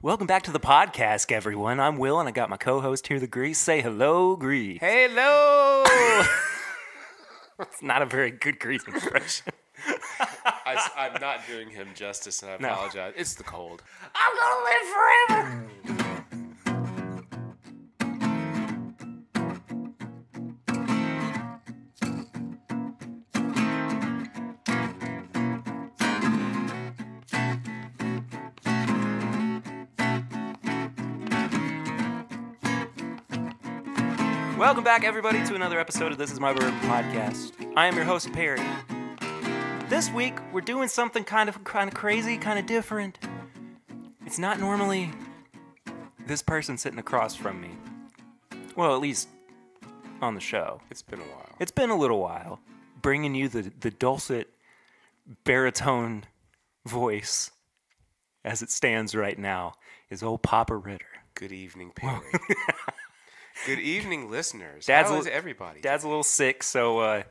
Welcome back to the podcast, everyone. I'm Will, and I got my co-host here, the Greeze. Say hello, Greeze. Hello! It's not a very good Greeze impression. I'm not doing him justice, and I apologize. It's the cold. I'm gonna live forever! Welcome back, everybody, to another episode of This Is My Bourbon Podcast. I am your host, Perry. This week, we're doing something kind of crazy, kind of different. It's not normally this person sitting across from me. Well, at least on the show. It's been a while. It's been a little while. Bringing you the dulcet baritone voice as it stands right now is old Papa Ritter. Good evening, Perry. Good evening, listeners. How is everybody? Dad's a little sick, so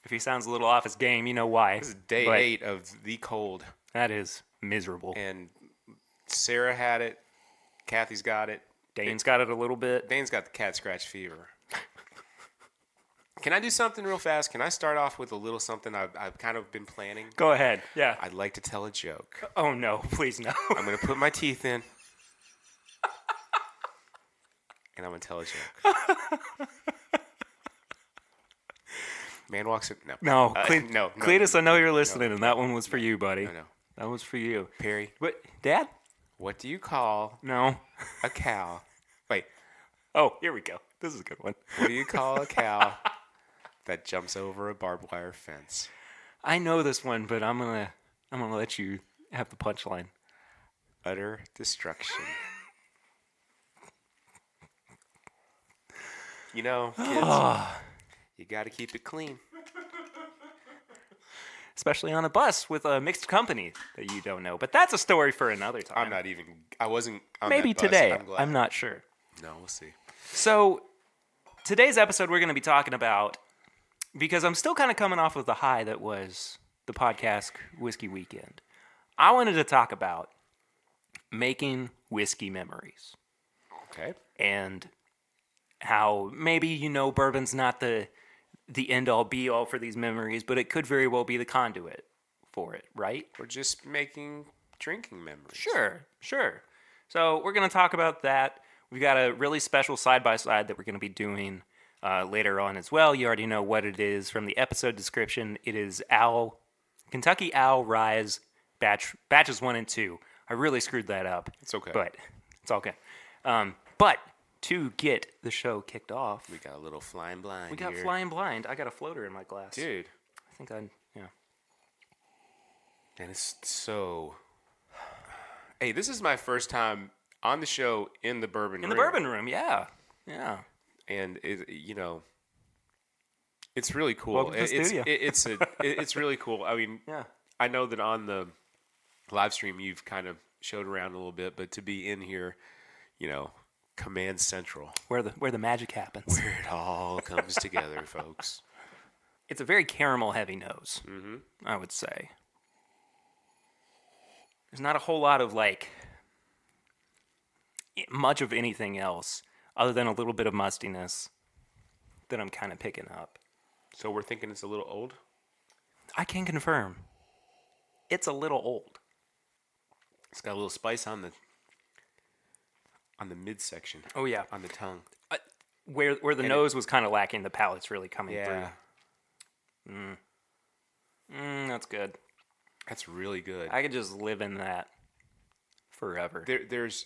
if he sounds a little off his game, you know why. This is day 8 of the cold. That is miserable. And Sarah had it. Kathy's got it. Dane's got it a little bit. Dane's got the cat scratch fever. Can I do something real fast? Can I start off with a little something I've kind of been planning? Go ahead. Yeah. I'd like to tell a joke. Oh, no. Please, no. I'm going to put my teeth in. And I'm going to tell a joke. Man walks in. No. No. No. Cletus, I know you're listening, and that one was for you, buddy. No. That was for you. Perry. What? Dad? What do you call No. a cow? Wait. Oh, here we go. This is a good one. What do you call a cow that jumps over a barbed wire fence? I know this one, but I'm gonna let you have the punchline. Utter destruction. You know, kids, you got to keep it clean. Especially on a bus with a mixed company that you don't know. But that's a story for another time. I wasn't on Maybe that bus. today. I'm glad. I'm not sure. No, we'll see. So, today's episode we're going to be talking about, because I'm still kind of coming off of the high that was the podcast Whiskey Weekend. I wanted to talk about making whiskey memories. Okay. And how maybe, bourbon's not the end-all, be-all for these memories, but it could very well be the conduit for it, right? Or just making drinking memories. Sure. So we're going to talk about that. We've got a really special side-by-side that we're going to be doing later on as well. You already know what it is from the episode description. It is Kentucky Owl Rise batches 1 and 2. I really screwed that up. It's okay. But it's all good. But to get the show kicked off, We got a little flying blind we got here. Flying Blind. I got a floater in my glass. Dude. I think yeah. And it's so... Hey, this is my first time on the show in the bourbon room. In the bourbon room, yeah. And, it's really cool. Welcome to the studio. It's really cool. I mean, Yeah. I know that on the live stream you've kind of showed around a little bit, but to be in here, Command Central. Where the magic happens. Where it all comes together, folks. It's a very caramel-heavy nose, I would say. There's not a whole lot of, much of anything else other than a little bit of mustiness that I'm kind of picking up. So we're thinking it's a little old? I can confirm. It's a little old. It's got a little spice on the midsection. Oh, yeah. On the tongue. Where the nose was kind of lacking, the palate's really coming Yeah. through. That's good. That's really good. I could just live in that forever. There's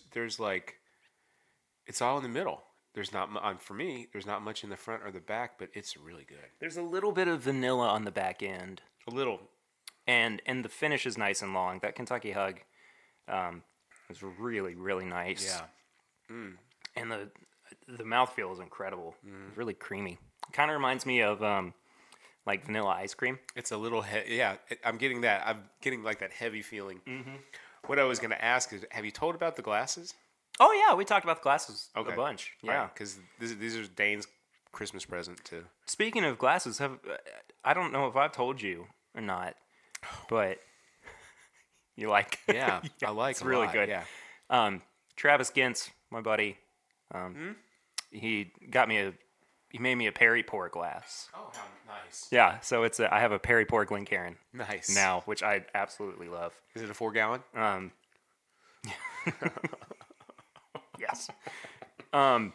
it's all in the middle. There's not for me. There's not much in the front or the back, but it's really good. There's a little bit of vanilla on the back end, A little. and the finish is nice and long. That Kentucky Hug is really, really nice. Yeah. And the mouthfeel is incredible. It's really creamy. It kind of reminds me of vanilla ice cream. It's a little I'm getting that. I'm getting that heavy feeling. Mm-hmm. What I was going to ask is, have you told about the glasses? Oh yeah, we talked about the glasses a bunch. Yeah, because these are Dane's Christmas present too. Speaking of glasses, I don't know if I've told you or not, but you like? Yeah, I like. It's really good. Yeah. Travis Gintz, my buddy, he made me a Perry pour glass. Oh, how nice. Yeah, so I have a Perry pour Glencairn Nice. now, which I absolutely love. Is it a 4-gallon? Yes. All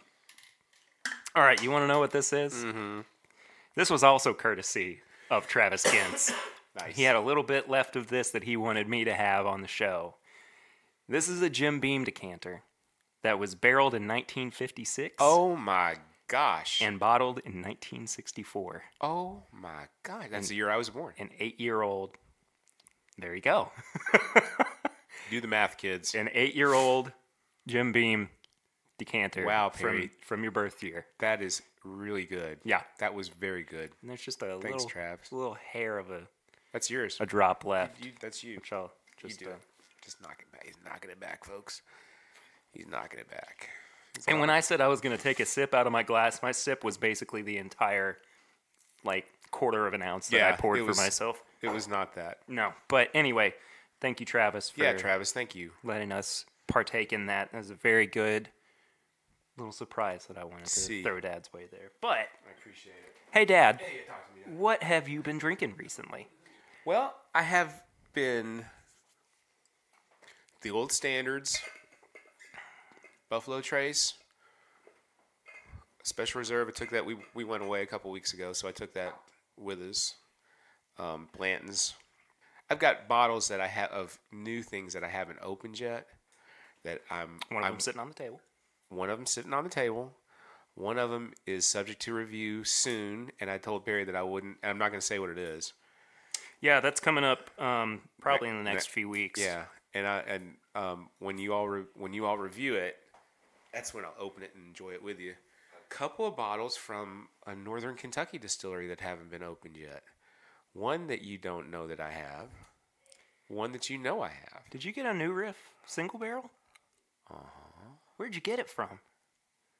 right, you want to know what this is? Mm-hmm. This was also courtesy of Travis Gintz. Nice. He had a little bit left of this that he wanted me to have on the show. This is a Jim Beam decanter that was barreled in 1956. Oh my gosh. And bottled in 1964. Oh my god. That's the year I was born. An 8-year-old. There you go. Do the math, kids. An 8-year-old Jim Beam decanter. Wow, Perry. From your birth year. That is really good. Yeah. That was very good. And there's just Thanks, Travis. little hair of That's yours. a drop left. That's you. Which I'll just You do. Just knock it back. He's knocking it back, folks. He's knocking it back. And when I said I was going to take a sip out of my glass, my sip was basically the entire, quarter of an ounce that I poured for myself. It was not that. No. But anyway, thank you, Travis, for Travis, thank you. letting us partake in that. It was a very good little surprise that I wanted to throw Dad's way there. But, I appreciate it. hey, Dad, Hey, talk to me. what have you been drinking recently? Well, I have been the old standards, Buffalo Trace, Special Reserve. I took that. We went away a couple weeks ago, so I took that with us. Blanton's. I've got bottles that I have of new things that I haven't opened yet. That One of them sitting on the table. One of them sitting on the table. One of them is subject to review soon, and I told Barry that I wouldn't. And I'm not going to say what it is. Yeah, that's coming up probably in the next few weeks. Yeah, and when you all review it, that's when I'll open it and enjoy it with you. A couple of bottles from a Northern Kentucky distillery that haven't been opened yet. One that you don't know that I have. One that you know I have. Did you get a New Riff single barrel? Where'd you get it from?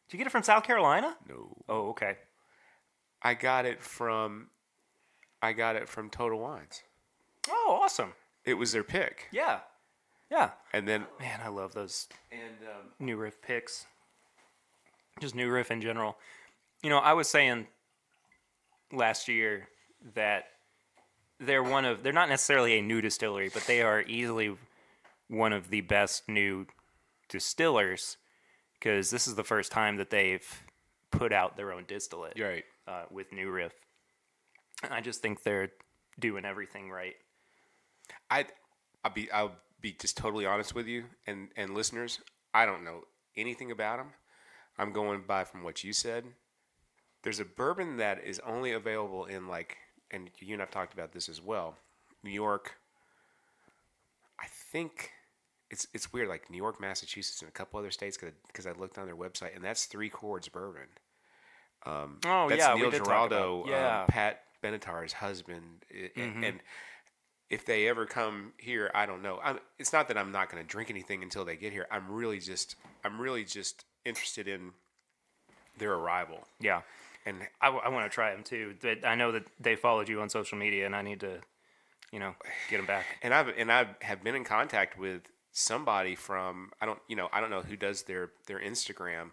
Did you get it from South Carolina? No. Oh, okay. I got it from Total Wines. Oh, awesome. It was their pick. Yeah. Yeah. And then Man, I love those New Riff picks. Just New Riff in general. You know, I was saying last year that they're not necessarily a new distillery, but they are easily one of the best new distillers because this is the first time that they've put out their own distillate right. with New Riff. I just think they're doing everything right. I'll be just totally honest with you and listeners. I don't know anything about them. I'm going by from what you said. There's a bourbon that is only available in and you and I've talked about this as well. New York. I think it's weird, like New York, Massachusetts, and a couple other states because I looked on their website, and that's 3 Chords bourbon. That's Neil Giraldo, Pat Benatar's husband, and if they ever come here, I don't know. It's not that I'm not going to drink anything until they get here. I'm really just interested in their arrival. Yeah, and I want to try them too. I know that they followed you on social media, and I need to, get them back. And I have been in contact with somebody from I don't know who does their Instagram,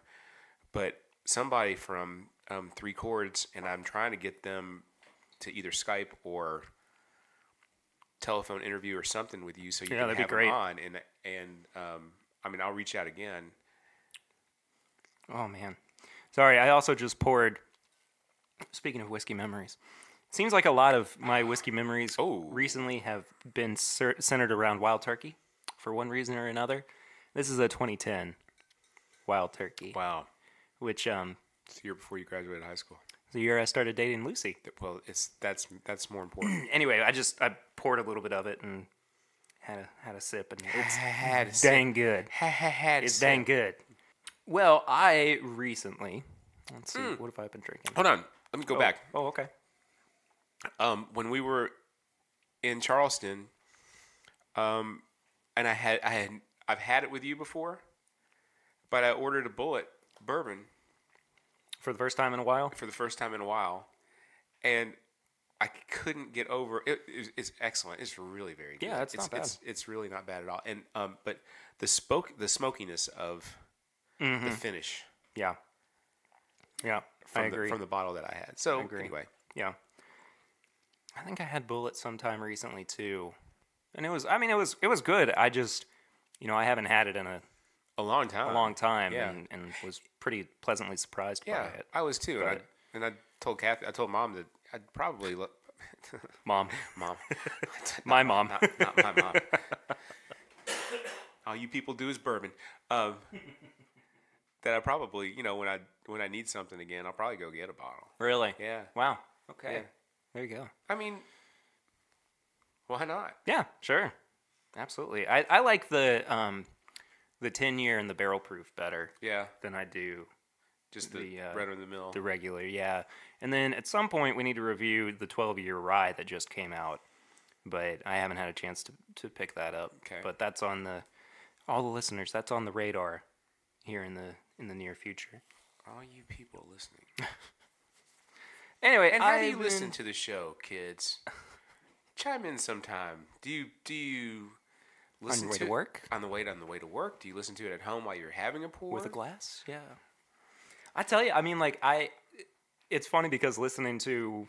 but somebody from 3 Chords, and I'm trying to get them to either Skype or telephone interview or something with you so you can have them on. And I'll reach out again. Oh man, sorry. I also just poured. Speaking of whiskey memories, seems like a lot of my whiskey memories recently have been centered around Wild Turkey for one reason or another. This is a 2010 Wild Turkey. Wow. Which it's the year before you graduated high school. The year I started dating Lucy. Well, that's more important. Anyway, I poured a little bit of it and had a sip, and it's dang good. It's dang good. Well, I recently, let's see, what have I been drinking? Hold on, let me go back. Oh, okay. When we were in Charleston, and I've had it with you before, but I ordered a Bullet bourbon for the first time in a while. And I couldn't get over it. It's excellent. It's really very good. Yeah, it's not bad. It's really not bad at all. And but the smokiness of the finish. Yeah. Yeah, I agree. From the bottle that I had. So anyway, yeah. I think I had Bullet sometime recently too, and it was good. I just, I haven't had it in a long time. Yeah. and was pretty pleasantly surprised by it. I was too. And I told Kathy, I told Mom that I'd probably look. Mom. My mom. Not my mom. All you people do is bourbon. That I probably, when I need something again, I'll probably go get a bottle. Really? Yeah. Wow. Okay. Yeah. There you go. I mean, why not? Yeah, sure. Absolutely. I like the 10-year and the barrel proof better. Yeah. Than I do just the run of the mill. The regular, yeah. And then at some point we need to review the 12-year rye that just came out, but I haven't had a chance to pick that up. Okay. But that's on all the listeners. That's on the radar here in the near future. All you people listening. Anyway, and how do you listen to the show, kids? Chime in sometime. Do you listen on the way to work? On the way to work? Do you listen to it at home while you're having a pour? With a glass? Yeah. I tell you, I mean, it's funny because listening to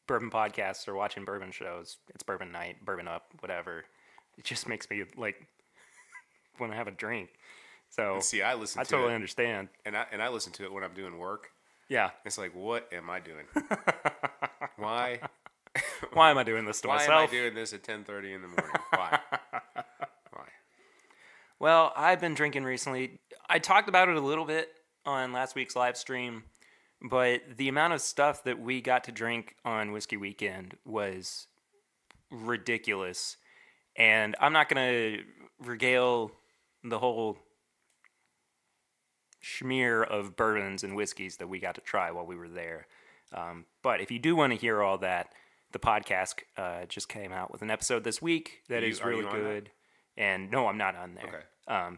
bourbon podcasts or watching bourbon shows, it's bourbon night, bourbon up, whatever. It just makes me want to have a drink. So and see, I totally understand. And I listen to it when I'm doing work. Yeah. It's like, what am I doing? Why? Why am I doing this to myself? Why am I doing this at 10:30 in the morning? Why? Why? Well, I've been drinking recently. I talked about it a little bit on last week's live stream, but the amount of stuff that we got to drink on Whiskey Weekend was ridiculous. And I'm not going to regale the whole schmear of bourbons and whiskeys that we got to try while we were there. But if you do want to hear all that, the podcast just came out with an episode this week that is really good. And no, I'm not on there. Okay.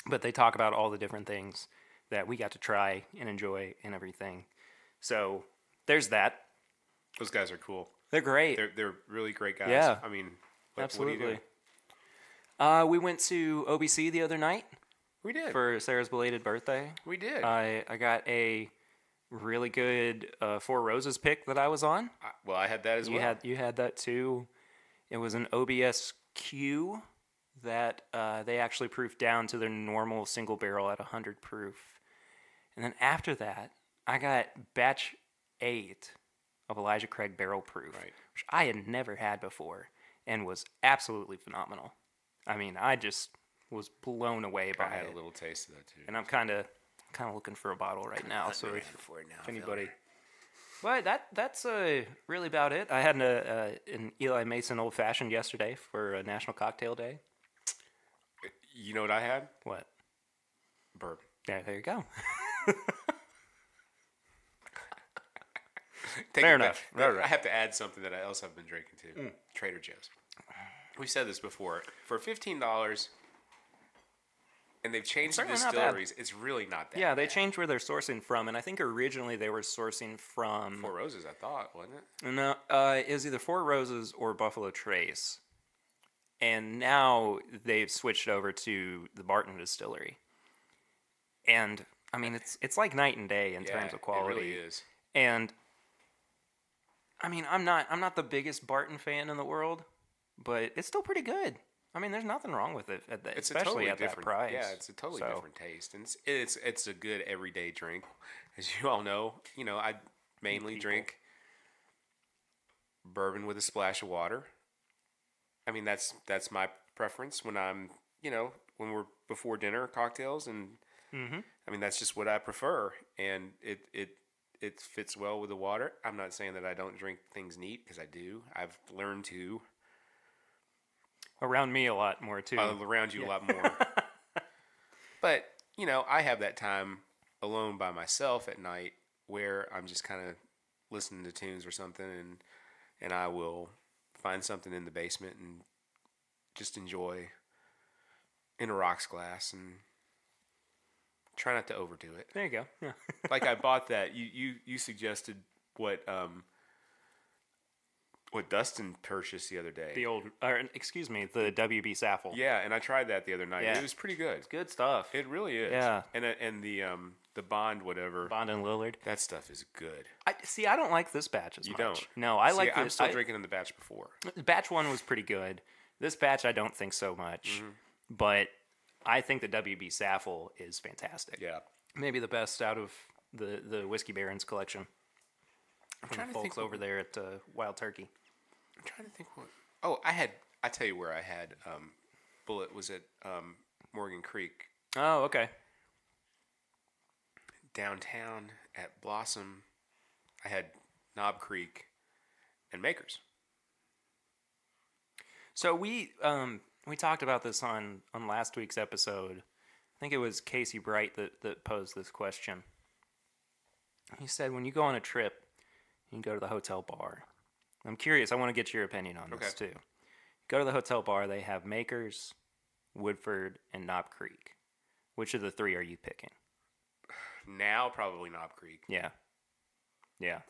But they talk about all the different things that we got to try and enjoy and everything. So there's that. Those guys are cool. They're great. They're really great guys. Yeah. I mean, absolutely. What do you do? We went to OBC the other night. We did. For Sarah's belated birthday. We did. I got a really good Four Roses pick that I was on. Well, I had that as well. You had that too. It was an OBSQ that they actually proofed down to their normal single barrel at 100 proof. And then after that, I got batch 8 of Elijah Craig barrel proof, which I had never had before and was absolutely phenomenal. I mean, I just was blown away by it. I had a little taste of that too. And I'm kind of looking for a bottle right now. So if anybody... Well, that's really about it. I had an Eli Mason Old Fashioned yesterday for National Cocktail Day. You know what I had? What? Bourbon. Yeah, there you go. Fair enough. I have to add something that I also have been drinking too. Trader Joe's. We've said this before. For $15, and they've changed the distilleries, it's really not that bad. They changed where they're sourcing from, and I think originally they were sourcing from... Four Roses, I thought, wasn't it? No, it was either Four Roses or Buffalo Trace. And now they've switched over to the Barton Distillery. And, I mean, it's like night and day in terms of quality. It really is. And, I mean, I'm not the biggest Barton fan in the world, but it's still pretty good. I mean, there's nothing wrong with it, especially at that price. Yeah, it's a totally different taste, and it's a good everyday drink, as you all know. I mainly drink bourbon with a splash of water. I mean, that's my preference when I'm, when we're before dinner cocktails, and I mean that's just what I prefer, and it fits well with the water. I'm not saying that I don't drink things neat, because I do. I've learned to. Around me a lot more, too. Around you a lot more. But, I have that time alone by myself at night where I'm just kind of listening to tunes or something, and I will find something in the basement and just enjoy in a rocks glass and try not to overdo it. There you go. Yeah. Like I bought that. You suggested what what Dustin purchased the other day. The WB Saffle. Yeah, and I tried that the other night. Yeah. It was pretty good. It's good stuff. It really is. Yeah. And the Bond whatever. Bond and Lillard. That stuff is good. I don't like this batch as much. You don't? No, I like I'm still drinking in the batch before. Batch 1 was pretty good. This batch I don't think so much. Mm-hmm. But I think the WB Saffle is fantastic. Yeah. Maybe the best out of the Whiskey Barons collection. I'm From trying the to folks think over there at Wild Turkey. I'm trying to think what. Oh, I tell you where I had Bullet was at Morgan Creek. Oh, okay. Downtown at Blossom, I had Knob Creek and Makers. So we talked about this on last week's episode. I think it was Casey Bright that posed this question. He said, when you go on a trip, you can go to the hotel bar. I'm curious. I want to get your opinion on this too. Go to the hotel bar. They have Makers, Woodford, and Knob Creek. Which of the three are you picking? Now, probably Knob Creek. Yeah.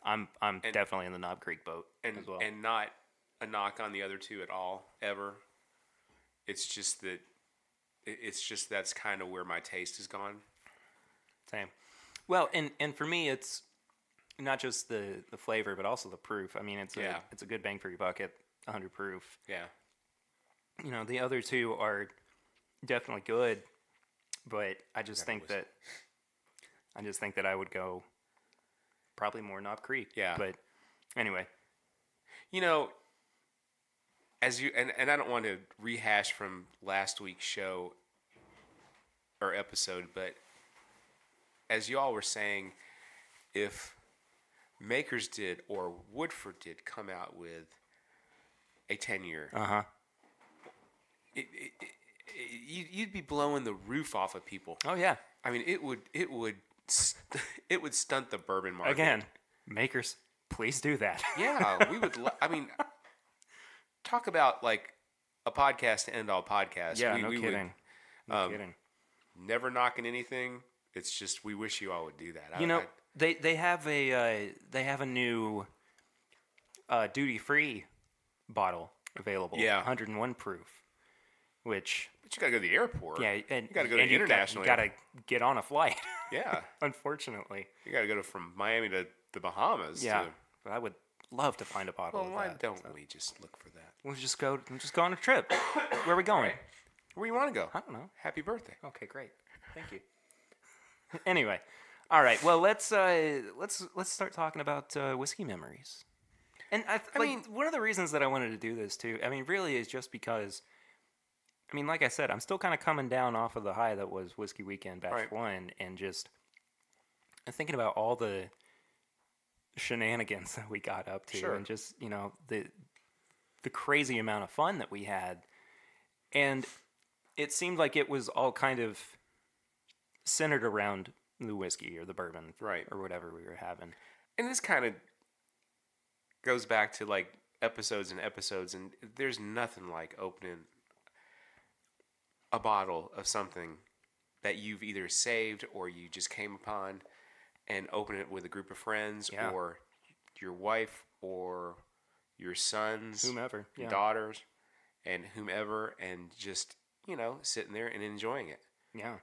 I'm definitely in the Knob Creek boat as well. And not a knock on the other two at all, ever. It's just that's kind of where my taste has gone. Same. Well, and for me, it's not just the flavor, but also the proof. I mean, it's a good bang for your buck at 100 proof. Yeah. You know, the other two are definitely good, but I just think that I would go probably more Knob Creek. Yeah. But anyway, you know, as you and I don't want to rehash from last week's show or episode, but as you all were saying, if Makers did or Woodford did come out with a 10-year, you'd be blowing the roof off of people. Oh yeah. I mean, it would stunt the bourbon market. Again, Makers, please do that. Yeah, we would. I mean, talk about like a podcast to end all podcasts. Yeah, no kidding. No kidding. Never knocking anything. It's just we wish you all would do that. They have a new duty free bottle available. Yeah, 101 proof. But you gotta go to the airport. Yeah, and you gotta go to the international. You gotta get on a flight. Yeah, unfortunately, you gotta go from Miami to the Bahamas. Yeah, but I would love to find a bottle. Well, of why that, don't we just look for that? We'll just go on a trip. Where are we going? Right. Where you want to go? I don't know. Happy birthday. Okay, great. Thank you. Anyway, all right. Well, let's start talking about whiskey memories. And I mean, one of the reasons that I wanted to do this too, I mean, really is just because, I mean, like I said, I'm still kind of coming down off of the high that was Whiskey Weekend Batch 1, and just thinking about all the shenanigans that we got up to, and just, you know, the crazy amount of fun that we had. And it seemed like it was all kind of centered around the whiskey or the bourbon, or whatever we were having. And this kind of goes back to like episodes and episodes, and there's nothing like opening a bottle of something that you've either saved or you just came upon and open it with a group of friends or your wife or your sons, whomever, daughters, and whomever, and just, you know, sitting there and enjoying it. Yeah.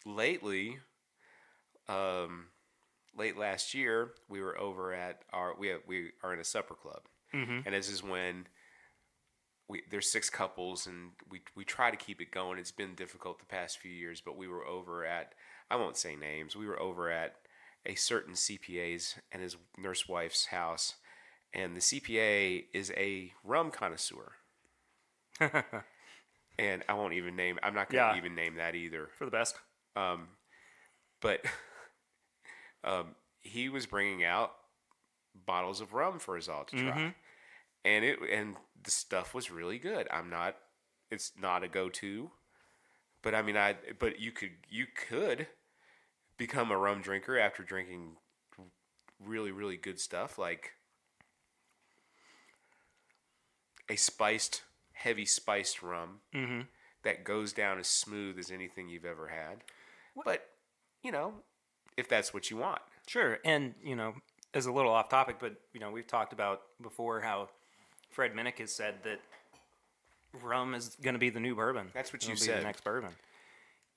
Lately, late last year, we were over at we are in a supper club, and this is when there's 6 couples, and we try to keep it going. It's been difficult the past few years, but we were over at, I won't say names, we were over at a certain CPA's and his nurse wife's house, and the CPA is a rum connoisseur. And I won't even name, I'm not going to even name that either. For the best. But he was bringing out bottles of rum for us all to try. And the stuff was really good. It's not a go-to, but I mean, but you could become a rum drinker after drinking really, really good stuff, like a heavy spiced rum that goes down as smooth as anything you've ever had. But, you know, if that's what you want. Sure. And, you know, is a little off topic, but we've talked about before how Fred Minnick has said that rum is going to be the new bourbon. That's what It'll you be said. the next bourbon,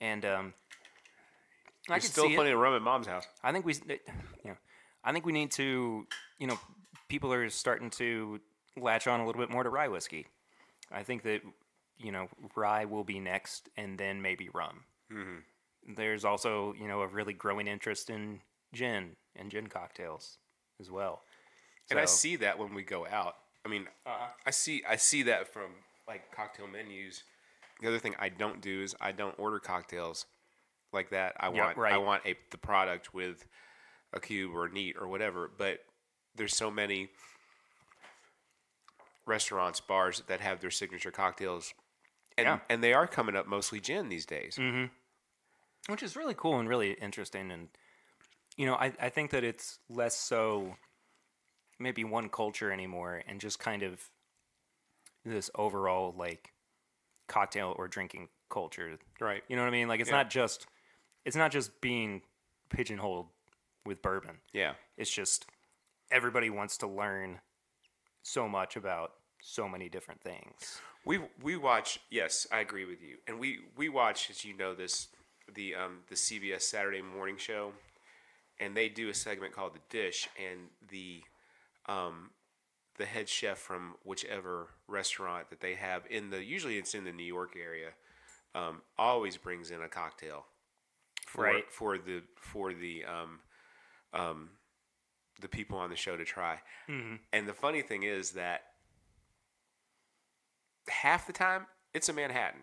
and I There's could still see plenty it. of rum at Mom's house. I think I think we need to, people are starting to latch on a little bit more to rye whiskey. I think that, rye will be next, and then maybe rum. Mm-hmm. There's also, a really growing interest in gin and gin cocktails as well. And I see that when we go out. I mean, I see that from like cocktail menus. The other thing I don't do is I don't order cocktails like that. I want the product with a cube or a neat or whatever. But there's so many restaurants, bars that have their signature cocktails, and they are coming up mostly gin these days. Mm-hmm. Which is really cool and really interesting. And I think that it's less so maybe one culture anymore, and just kind of this overall like cocktail or drinking culture. Right. You know what I mean? Like it's not just being pigeonholed with bourbon. Yeah. It's just everybody wants to learn so much about so many different things. We watch. Yes, I agree with you. And we watch, as you know, the CBS Saturday morning show, and they do a segment called The Dish, and the head chef from whichever restaurant that they have usually it's in the New York area, always brings in a cocktail for the people on the show to try. Mm-hmm. And the funny thing is that half the time it's a Manhattan.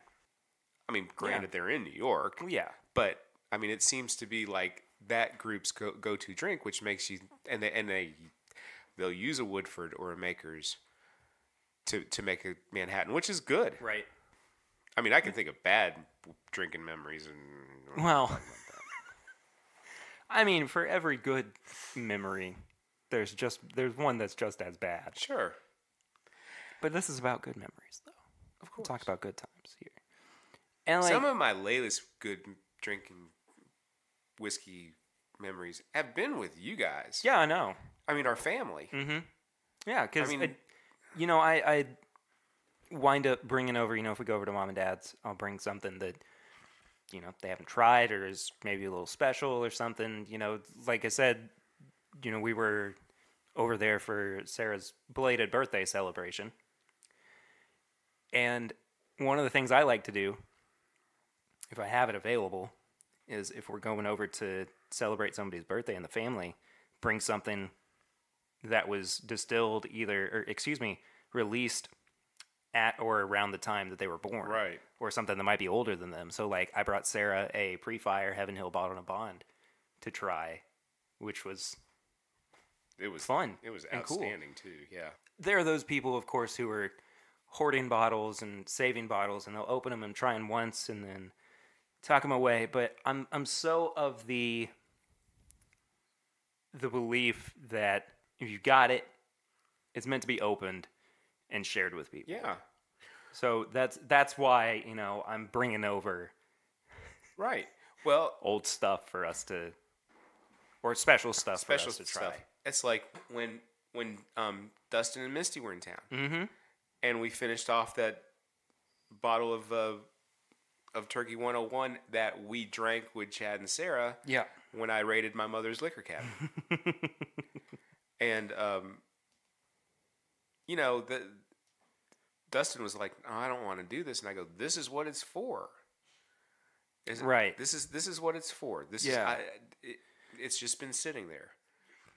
I mean, granted they're in New York. Yeah. But I mean, it seems to be like that group's go-to drink, which makes you they'll use a Woodford or a Maker's to make a Manhattan, which is good. Right. I mean, I can think of bad drinking memories and I mean, for every good memory, there's one that's just as bad. Sure. But this is about good memories, though. Of course. We'll talk about good times here. And some of my latest good drinking whiskey memories have been with you guys. Yeah, I know. I mean, our family. Mm-hmm. Yeah, because I I wind up bringing over. If we go over to mom and dad's, I'll bring something that they haven't tried or is maybe a little special or something. Like I said, we were over there for Sarah's belated birthday celebration, and one of the things I like to do, if I have it available, is if we're going over to celebrate somebody's birthday in the family, bring something that was distilled released at or around the time that they were born. Right. Or something that might be older than them. So, like, I brought Sarah a pre-fire Heaven Hill Bottled and Bond to try, which was fun. It was and outstanding, cool. too, yeah. There are those people, of course, who are hoarding bottles and saving bottles, and they'll open them and try them once and then tuck them away. But I'm so of the belief that if you got it, it's meant to be opened and shared with people. Yeah. So that's why I'm bringing over right. Well, old stuff for us to, or special stuff for us to try. It's like when Dustin and Misty were in town, mm-hmm. and we finished off that bottle of Turkey 101 that we drank with Chad and Sarah. Yeah. When I raided my mother's liquor cabinet. And Dustin was like, "Oh, I don't want to do this," and I go, "This is what it's for." Right. This is what it's for. It's just been sitting there.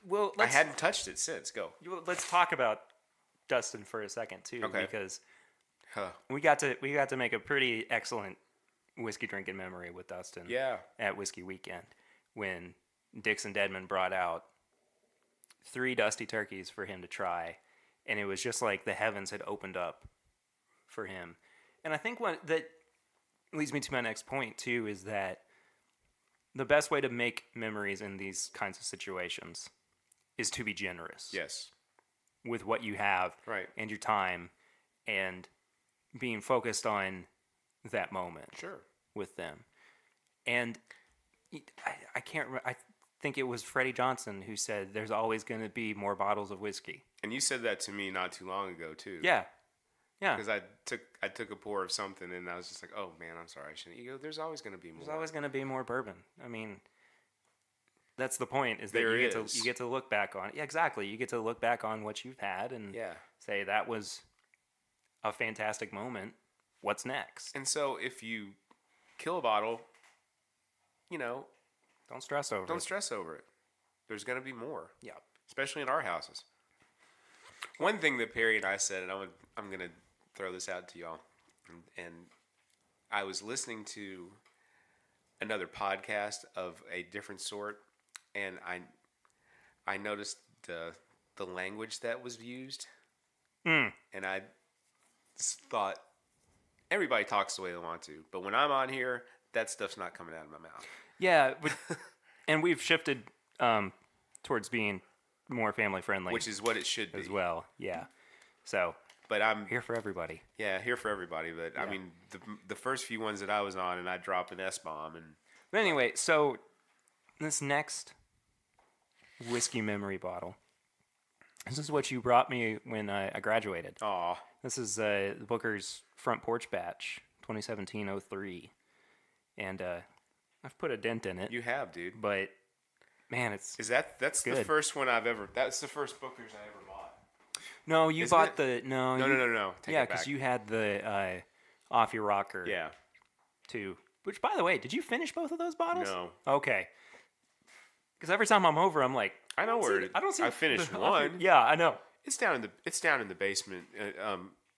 Well, I hadn't touched it since. Go. Let's talk about Dustin for a second too, okay. Because we got to make a pretty excellent whiskey drinking memory with Dustin. Yeah. At Whiskey Weekend, when Dixon Dedman brought out 3 Dusty Turkeys for him to try, and it was just like the heavens had opened up for him. And I think what that leads me to my next point too is that the best way to make memories in these kinds of situations is to be generous. Yes. With what you have, right, and your time, and being focused on that moment. Sure. With them. And I can't remember. I think it was Freddie Johnson who said there's always going to be more bottles of whiskey. And you said that to me not too long ago too. Yeah. Yeah. Because I took a pour of something and I was just like, oh man, I'm sorry, I shouldn't. You go, there's always going to be more. There's always going to be more bourbon. I mean, that's the point, is that There you is. get to look back on it. Yeah, exactly. You get to look back on what you've had and say that was a fantastic moment. What's next? And so if you kill a bottle, Don't stress over it. don't stress over it. There's going to be more. Yeah. Especially in our houses. One thing that Perry and I said, and I'm going to throw this out to y'all, and I was listening to another podcast of a different sort, and I noticed the language that was used, and I thought, everybody talks the way they want to, but when I'm on here, that stuff's not coming out of my mouth. Yeah, and we've shifted towards being more family friendly, Which is what it should be. as well. Yeah. So, But I'm here for everybody. Yeah, here for everybody. But I mean, the first few ones that I was on, and I dropped an S-bomb, and But anyway, so this next whiskey memory bottle, this is what you brought me when I graduated. aw, This is Booker's Front Porch Batch, 2017-03. And I've put a dent in it. you have, dude. But, man, that's That's good. the first one I've ever. That's the first Booker's I ever bought. No, you Isn't bought it? the... No, No. Take yeah, it back. because you had the Off Your Rocker, Yeah. too. Which, by the way, did you finish both of those bottles? No. Okay. Because every time I'm over, I'm like... I know where I don't see... I finished the- one. Yeah, I know. It's down in the basement.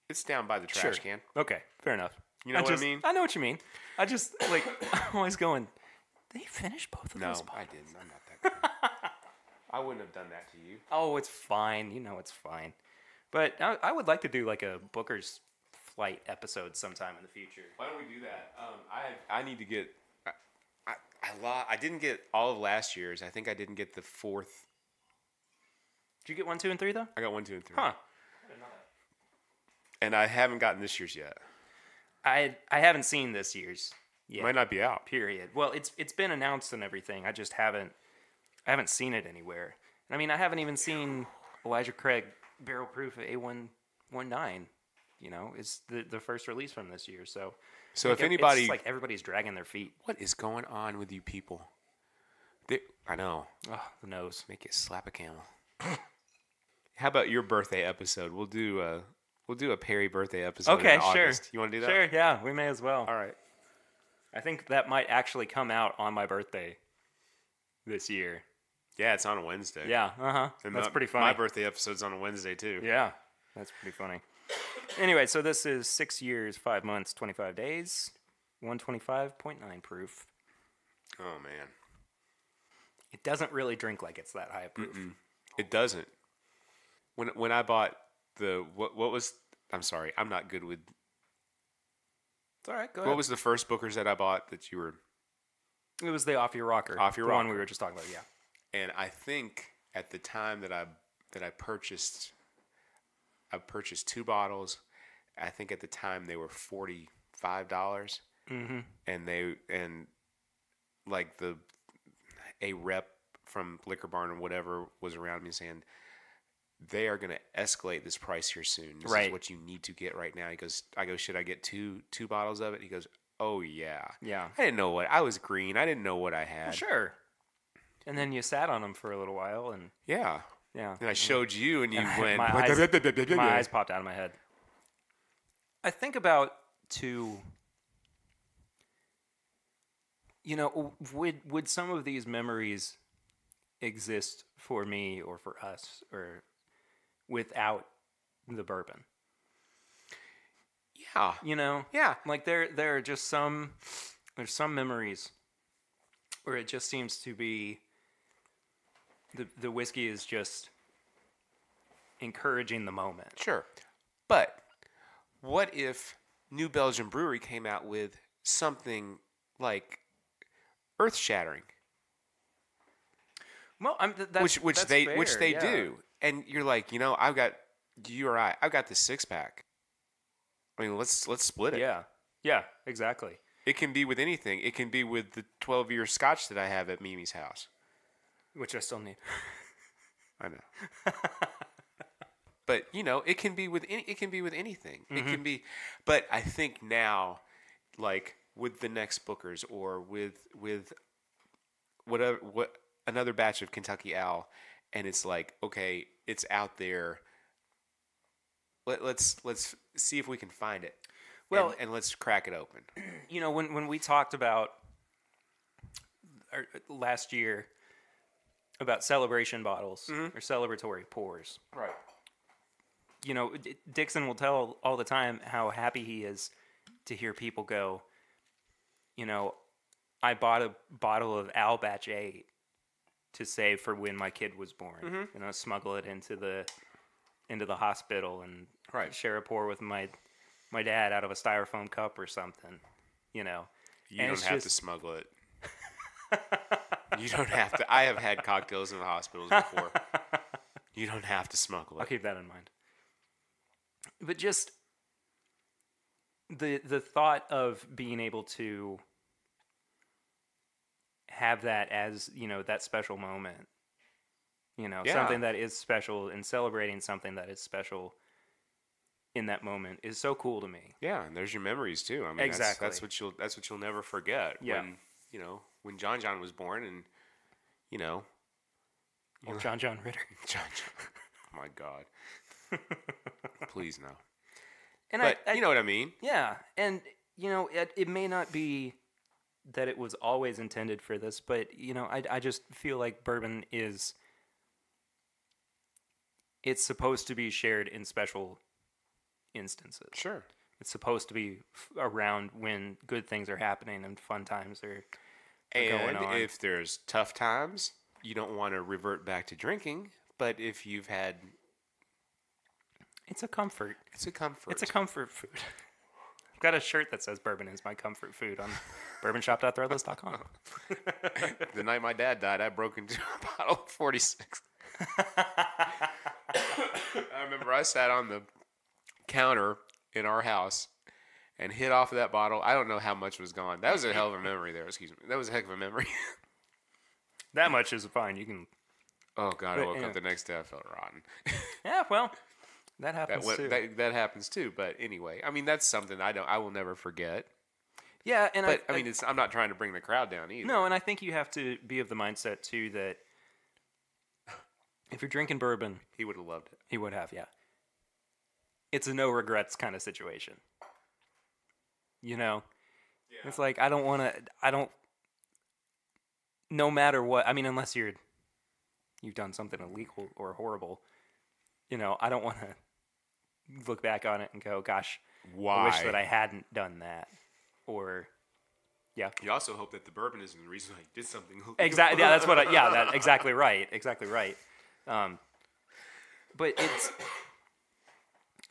It's down by the trash can. Okay, fair enough. You know what I mean? I know what you mean. I just, like, I'm always going, did he finish both of No, those bottles? I didn't. I'm not that good. I wouldn't have done that to you. Oh, it's fine. You know it's fine. But I would like to do, like, a Booker's Flight episode sometime in the future. Why don't we do that? I need to get. I didn't get all of last year's. I think I didn't get the fourth. Did you get 1, 2, and 3, though? I got 1, 2, and 3. Huh. And I haven't gotten this year's yet. I haven't seen this year's yet. Might not be out. Period. Well, it's been announced and everything. I just haven't seen it anywhere. I mean, I haven't even seen Elijah Craig Barrel Proof A119. You know, it's the first release from this year. So if anybody, it's like everybody's dragging their feet. what is going on with you people? I know. Oh, the nose. Make it slap a camel. How about your birthday episode? We'll do a Perry birthday episode. Okay, in sure. August. You want to do that? Sure, yeah, we may as well. All right. I think that might actually come out on my birthday this year. Yeah, it's on a Wednesday. Yeah, And that's pretty funny. My birthday episode's on a Wednesday too. Yeah, that's pretty funny. Anyway, so this is 6 years, 5 months, 25 days, 125.9 proof. Oh man, It doesn't really drink like it's that high of proof. it doesn't. When I bought what was, I'm sorry, I'm not good with. It's all right, go ahead. What was the first Booker's that I bought that you were? It was the Off Your Rocker. Off Your the one Rocker. we were just talking about, yeah. And I think at the time that I purchased 2 bottles. I think at the time they were $45, and like a rep from Liquor Barn or whatever was around me saying they are going to escalate this price here soon. This Right. is what you need to get right now. I go, should I get two bottles of it? He goes, oh yeah. Yeah. I didn't know what I was green. I didn't know what I had. Well, sure. And then you sat on them for a little while, and Yeah. yeah. And I showed you, and you went. My eyes popped out of my head. I think about would some of these memories exist for me or for us or without the bourbon? Yeah. You know? Yeah. Like there are just there's some memories where it just seems to be the whiskey is just encouraging the moment. Sure. But what if New Belgium Brewery came out with something like earth-shattering, Well, which that's they fair, yeah. do, and you're like, I've got the 6-pack. I mean, let's split it. Yeah, exactly. It can be with anything. It can be with the 12-year Scotch that I have at Mimi's house. Which I still need. I know. But it can be with anything. Mm-hmm. It can be, but I think now, like with the next Bookers or with what another batch of Kentucky Owl, and it's like, okay, it's out there. Let's see if we can find it. Well, and let's crack it open. When we talked about last year about celebration bottles or celebratory pours, Right. Dixon will tell all the time how happy he is to hear people go, I bought a bottle of Al Batch 8 to save for when my kid was born. Smuggle it into the hospital and share a pour with my dad out of a styrofoam cup or something. You don't have to smuggle it. You don't have to. I have had cocktails in the hospitals before. You don't have to smuggle it. I'll keep that in mind. But just the thought of being able to have that as, that special moment, something that is special and celebrating something that is special in that moment is so cool to me. Yeah, and there's your memories too. I mean, exactly. That's what you'll never forget. Yeah. When John was born, and John Ritter. John. Oh my God. Please no. And but you know what I mean? Yeah, and it may not be that it was always intended for this, but I just feel like bourbon it's supposed to be shared in special instances. Sure. It's supposed to be around when good things are happening and fun times are going on. And if there's tough times, you don't want to revert back to drinking, but if you've had... It's a comfort. It's a comfort. It's a comfort food. I've got a shirt that says bourbon is my comfort food on bourbonshop.threadless.com. The night my dad died, I broke into a bottle of 46. I remember I sat on the counter in our house and hit off of that bottle. I don't know how much was gone. That was a hell of a memory there. Excuse me. That was a heck of a memory. That much is fine. You can... Oh, God. I woke up the next day. I felt rotten. Yeah, well... That happens too. That happens too. But anyway, I mean, that's something I will never forget. Yeah, and but I mean, I'm not trying to bring the crowd down either. No, and I think you have to be of the mindset too that if you're drinking bourbon, he would have loved it. He would have, yeah. It's a no regrets kind of situation. Yeah. It's like I don't. No matter what, I mean, unless you've done something illegal or horrible, I don't want to look back on it and go, gosh, why? I wish that I hadn't done that. Or, yeah. You also hope that the bourbon isn't the reason I did something illegal. Exactly. Yeah, that's what exactly right. Exactly right. But it's,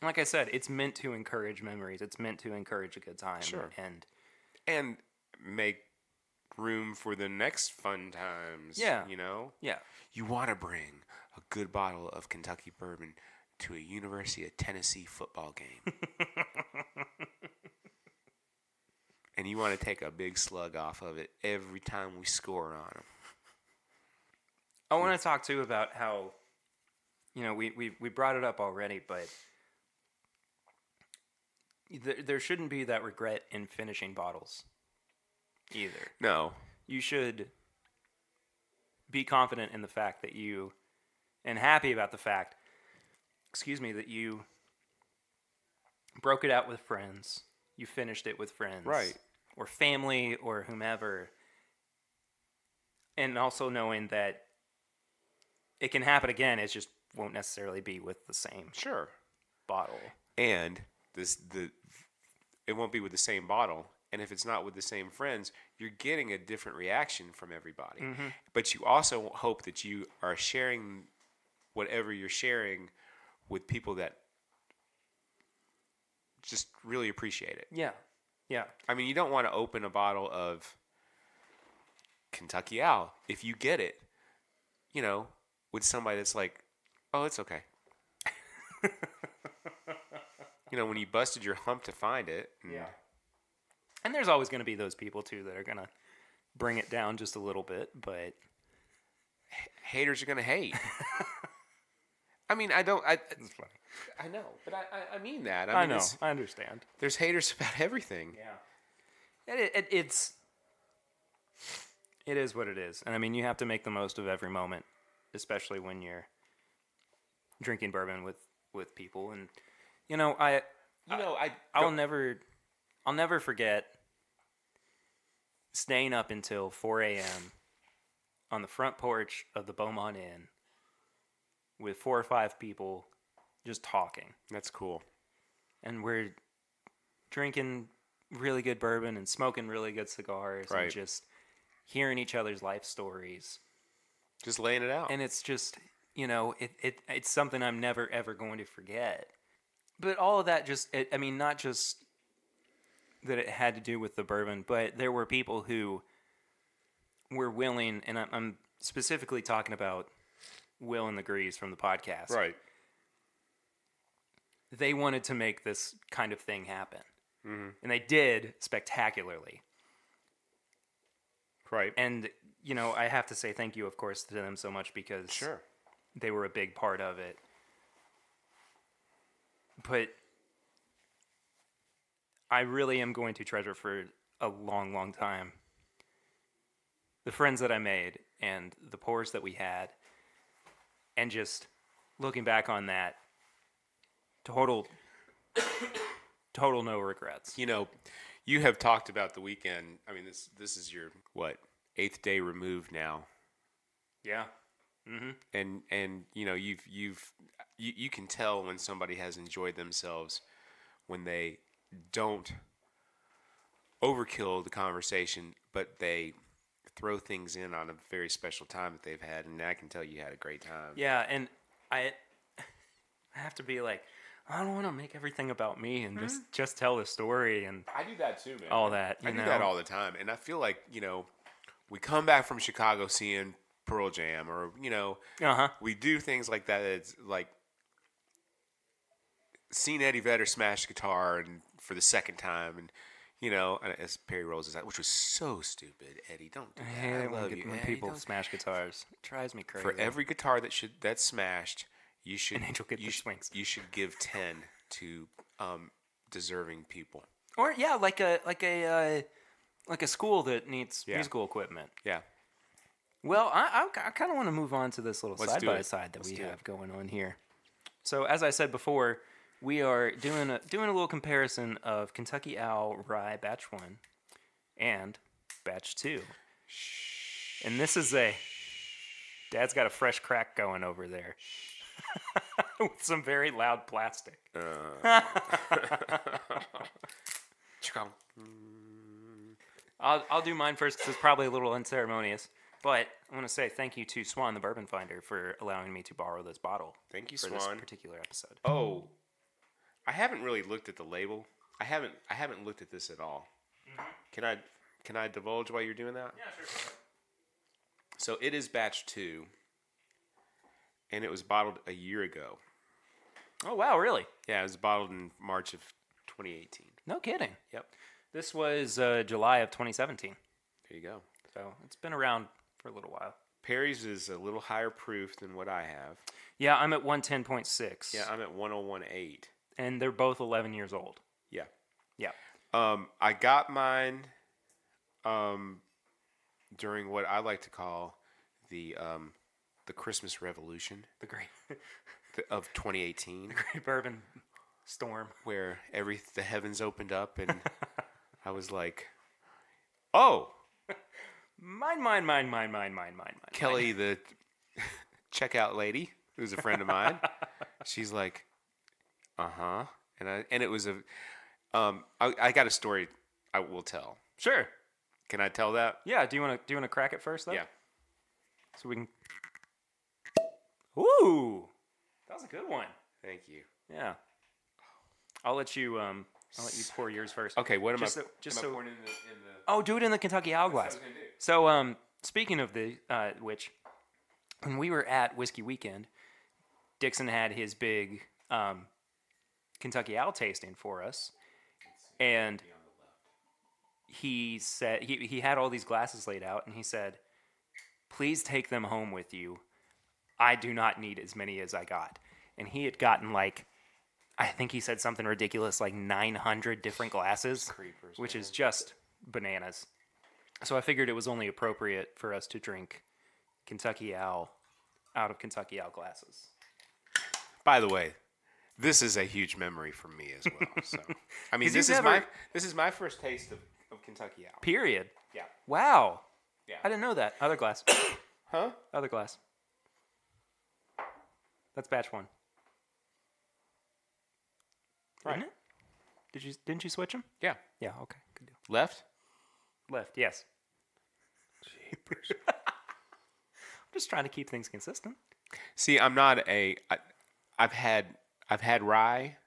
like I said, it's meant to encourage memories. It's meant to encourage a good time. Sure. And make room for the next fun times. Yeah. Yeah. You want to bring a good bottle of Kentucky bourbon to a University of Tennessee football game. And you want to take a big slug off of it every time we score on them. I want to talk too about how, we brought it up already, but there shouldn't be that regret in finishing bottles either. No. You should be confident in the fact that and happy about the fact, that you broke it out with friends, you finished it with friends. Right. Or family or whomever. And also knowing that it can happen again, it just won't necessarily be with the same bottle. And it won't be with the same bottle. And if it's not with the same friends, you're getting a different reaction from everybody. Mm-hmm. But you also hope that you are sharing whatever you're sharing with people that just really appreciate it. Yeah. Yeah. I mean, you don't want to open a bottle of Kentucky Owl if you get it, with somebody that's like, oh, it's okay. When you busted your hump to find it. Yeah. And there's always going to be those people, too, that are going to bring it down just a little bit, but... haters are gonna hate. I mean, I don't. It's funny. I know, but I mean that. I mean, know. I understand. There's haters about everything. Yeah. It is what it is. And I mean, you have to make the most of every moment, especially when you're drinking bourbon with people. And I'll never forget staying up until 4 a.m. on the front porch of the Beaumont Inn with 4 or 5 people just talking. That's cool. And we're drinking really good bourbon and smoking really good cigars and just hearing each other's life stories. Just laying it out. And it's just, it's something I'm never, ever going to forget. But all of that not just that it had to do with the bourbon, but there were people who were willing, and I'm specifically talking about Will and the Greeze from the podcast. Right. They wanted to make this kind of thing happen. Mm-hmm. And they did spectacularly. Right. And, I have to say thank you, of course, to them so much because they were a big part of it. But I really am going to treasure for a long, long time the friends that I made and the pours that we had. And just looking back on that, total no regrets. You have talked about the weekend. I mean, this is your, 8th day removed now. Yeah. Mm-hmm. And you can tell when somebody has enjoyed themselves when they don't overkill the conversation, but they throw things in on a very special time that they've had, and I can tell you had a great time. Yeah, and I have to be like, I don't want to make everything about me and just tell the story and I do that too, man. all that. I do that all the time, and I feel like we come back from Chicago seeing Pearl Jam, or we do things like that. It's like seeing Eddie Vedder smash guitar and for the second time, and as Perry rolls his eyes, which was so stupid. Eddie, don't do that. I hate it when Eddie, people don't. smash guitars. It drives me crazy. For every guitar that's smashed, you should swings. You should give 10 to deserving people. Or like a school that needs musical equipment. Yeah. Well, I kind of want to move on to this little side by side that we have going on here. So as I said before, we are doing a little comparison of Kentucky Owl Rye Batch 1 and Batch 2. And this is Dad's got a fresh crack going over there. With some very loud plastic. I'll do mine first because it's probably a little unceremonious. But I want to say thank you to Swan the Bourbon Finder for allowing me to borrow this bottle. Thank you, for Swan. This particular episode. Oh, I haven't really looked at the label. I haven't looked at this at all. Mm-hmm. Can I divulge while you're doing that? Yeah, sure. So it is Batch 2, and it was bottled a year ago. Oh wow, really? Yeah, it was bottled in March of 2018. No kidding. Yep. This was July of 2017. There you go. So it's been around for a little while. Perry's is a little higher proof than what I have. Yeah, I'm at 110.6. Yeah, I'm at 101.8. And they're both 11 years old. Yeah. Yeah. I got mine during what I like to call the Christmas Revolution. The great of 2018. The Great Bourbon Storm. Where the heavens opened up and I was like, oh. Mine. Kelly, the checkout lady, who's a friend of mine, she's like, uh-huh. And it was I got a story I will tell. Sure. Can I tell that? Yeah. Do you want to crack it first, though? Yeah. So we can. Ooh, that was a good one. Thank you. Yeah. I'll let you pour yours first. Okay. What am I pouring in the? Oh, do it in the Kentucky Owl glass. That's what I was gonna do. So, speaking of which, when we were at Whiskey Weekend, Dixon had his big Kentucky Owl tasting for us, and he said he had all these glasses laid out, and he said, please take them home with you. I do not need as many as I got. And he had gotten like, I think he said something ridiculous, like 900 different glasses, Creepers, which man. is just bananas. So I figured it was only appropriate for us to drink Kentucky Owl out of Kentucky Owl glasses. By the way, this is a huge memory for me as well. So, I mean, 'Cause this you've is never- this is my first taste of Kentucky Owl. Period. Yeah. Wow. Yeah. I didn't know that. Other glass. Huh? Other glass. That's batch 1. Right. Isn't it? Didn't you switch them? Yeah. Yeah, okay. Good deal. Left? Left, yes. Jeepers. I'm just trying to keep things consistent. See, I'm not a. I've had rye.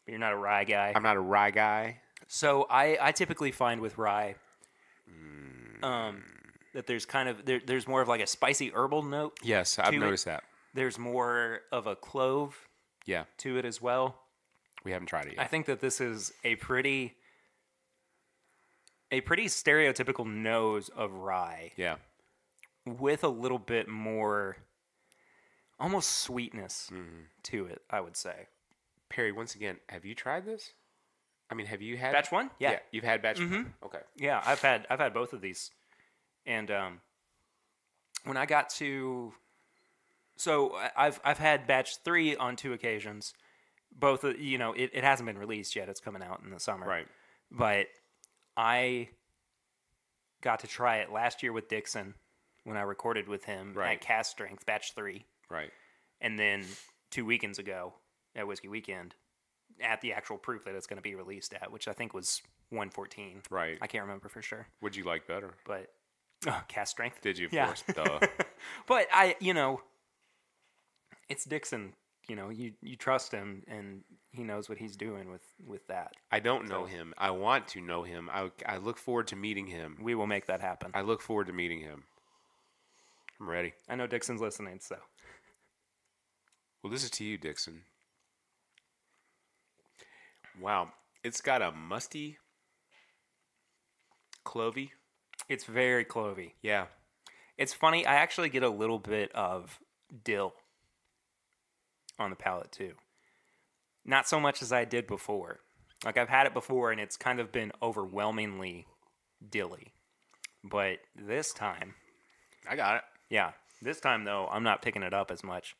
But you're not a rye guy. I'm not a rye guy. So I typically find with rye that there's kind of there's more of like a spicy herbal note. Yes, I've To it. noticed that. There's more of a clove Yeah, to it as well. we haven't tried it I yet. think that this is a pretty stereotypical nose of rye Yeah. with a little bit more almost sweetness Mm-hmm. to it, I would say. Perry, once again, have you tried this? I mean, have you had Batch 1? Yeah. you've had batch 1. Okay. Yeah, I've had both of these. And when I got to I've had batch 3 on 2 occasions. Both it hasn't been released yet. It's coming out in the summer. Right. But I got to try it last year with Dixon when I recorded with him Right. at Cast Strength batch 3. Right. And then 2 weekends ago at Whiskey Weekend at the actual proof that it's going to be released at, which I think was 114. Right. I can't remember for sure. Would you like better? But Cast Strength. Did you? Of Yeah. course. Duh. But it's Dixon. You trust him, and he knows what he's doing with that. I don't know him. I want to know him. I look forward to meeting him. We will make that happen. I look forward to meeting him. I'm ready. I know Dixon's listening, so. Well, this is to you, Dixon. Wow. It's got a musty, clovey. It's very clovey. Yeah. It's funny, I actually get a little bit of dill on the palate, too. Not so much as I did before. Like, I've had it before, and it's kind of been overwhelmingly dilly. But this time, I got it. yeah, this time, though, I'm not picking it up as much.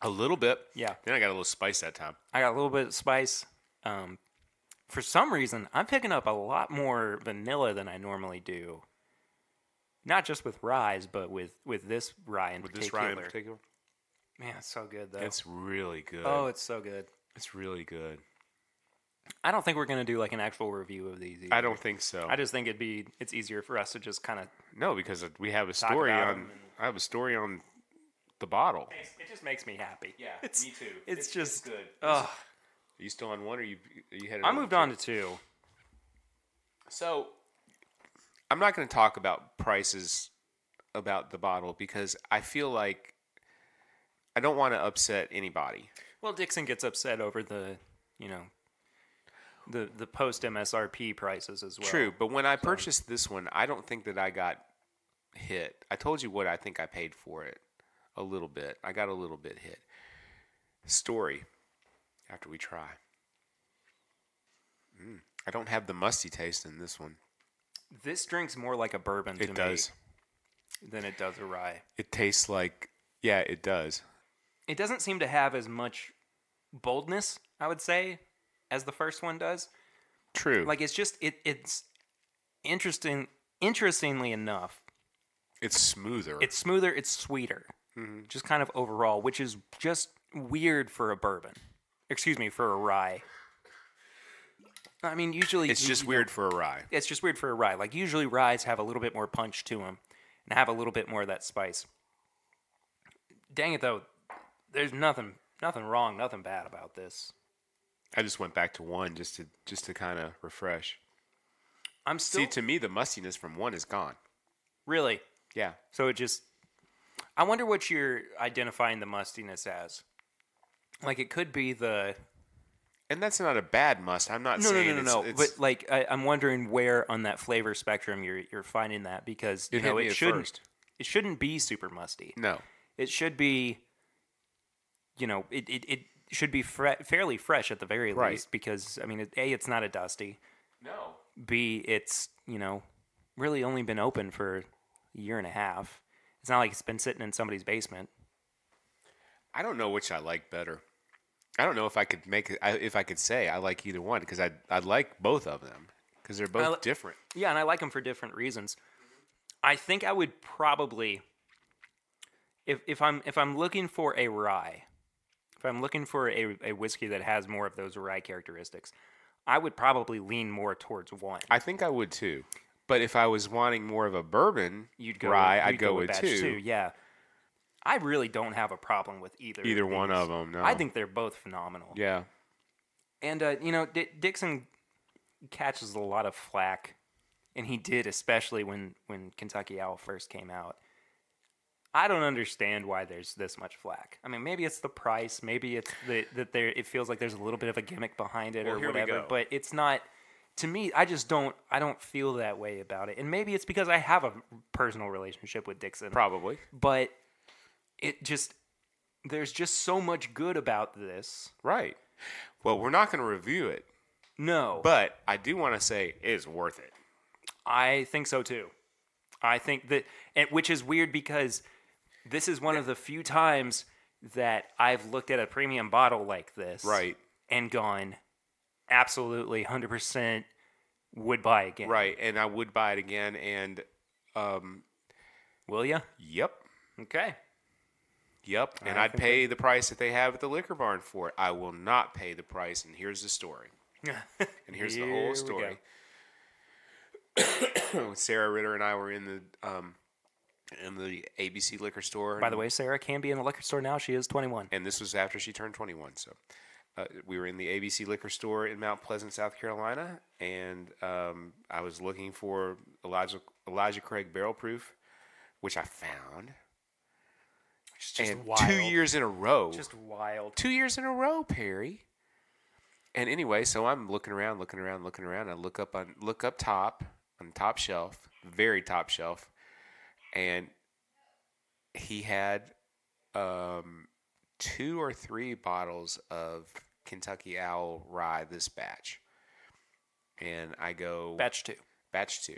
A little bit. Yeah. Then I got a little spice that time. I got a little bit of spice. For some reason, I'm picking up a lot more vanilla than I normally do. Not just with ryes, but with this rye in With particular. this rye in particular. Man, it's so good, though. It's really good. Oh, it's so good. It's really good. I don't think we're going to do like an actual review of these either. I don't think so. I just think it's easier for us to just kind of... No, because we have a story about on. 'em and- I have a story on the bottle. It just makes me happy. Yeah, it's, me too. It's just... good. Ugh. Are you still on one, or you headed? I moved on to 2. So, I'm not going to talk about prices about the bottle because I feel like I don't want to upset anybody. Well, Dixon gets upset over the post MSRP prices as well. True, but when I purchased this one, I don't think that I got hit. I told you what I think I paid for it. A little bit. I got a little bit hit. Story. After we try. I don't have the musty taste in this one. This drink's more like a bourbon to It me does. than it does a rye. It tastes like, yeah, it does. It doesn't seem to have as much boldness, I would say, as the first one does. True. Like it's just it's interestingly enough, It's smoother. it's smoother, it's sweeter. Just kind of overall, which is just weird for a bourbon. Excuse me, for a rye. I mean, usually It's just weird for a rye. It's just weird for a rye. Like usually ryes have a little bit more punch to them and have a little bit more of that spice. Dang it though, there's nothing wrong, nothing bad about this. I just went back to one just to kind of refresh. I'm still See, to me, the mustiness from one is gone. really. Yeah. So it just, I wonder what you're identifying the mustiness as. Like it could be the And that's not a bad must. I'm not saying no. it's But like I'm wondering where on that flavor spectrum you're finding that because It hit me it at shouldn't. first. it shouldn't be super musty. No. It should be, it should be fairly fresh at the very least, because, I mean, A, it's not a dusty. No. B, it's, really only been open for a year and a half. It's not like it's been sitting in somebody's basement. I don't know which I like better. I don't know if I could if I could say I like either one, because I like both of them because they're both different. Yeah, and I like them for different reasons. I think I would probably, if I'm looking for a rye, if I'm looking for a whiskey that has more of those rye characteristics, I would probably lean more towards one. I think I would too. But if I was wanting more of a bourbon rye, I'd go with batch two. Yeah. I really don't have a problem with either one of them, no. I think they're both phenomenal. Yeah. And, Dixon catches a lot of flack, and he did, especially when Kentucky Owl first came out. I don't understand why there's this much flack. I mean, maybe it's the price. Maybe it's it feels like there's a little bit of a gimmick behind it or whatever. But it's not, to me, I don't feel that way about it. And maybe it's because I have a personal relationship with Dixon. Probably. But there's just so much good about this. Right. Well, we're not going to review it. No. But I do want to say it's worth it. I think so too. I think that, which is weird because this is one of the few times that I've looked at a premium bottle like this. Right. And gone, absolutely, 100% would buy again. Right. And I would buy it again. And, will ya? Yep. Okay. Yep, and I'd pay the price that they have at the liquor barn for it. I will not pay the price, and here's the story. And here's the whole story. Sarah Ritter and I were in the ABC liquor store. By the way, Sarah can be in the liquor store now. She is 21. And this was after she turned 21. So we were in the ABC liquor store in Mount Pleasant, South Carolina, and I was looking for Elijah Craig Barrel Proof, which I found. Just and wild. 2 years in a row. Just wild. 2 years in a row, Perry. And anyway, so I'm looking around. I look up top on the top shelf, very top shelf, and he had 2 or 3 bottles of Kentucky Owl Rye this batch. And I go batch 2.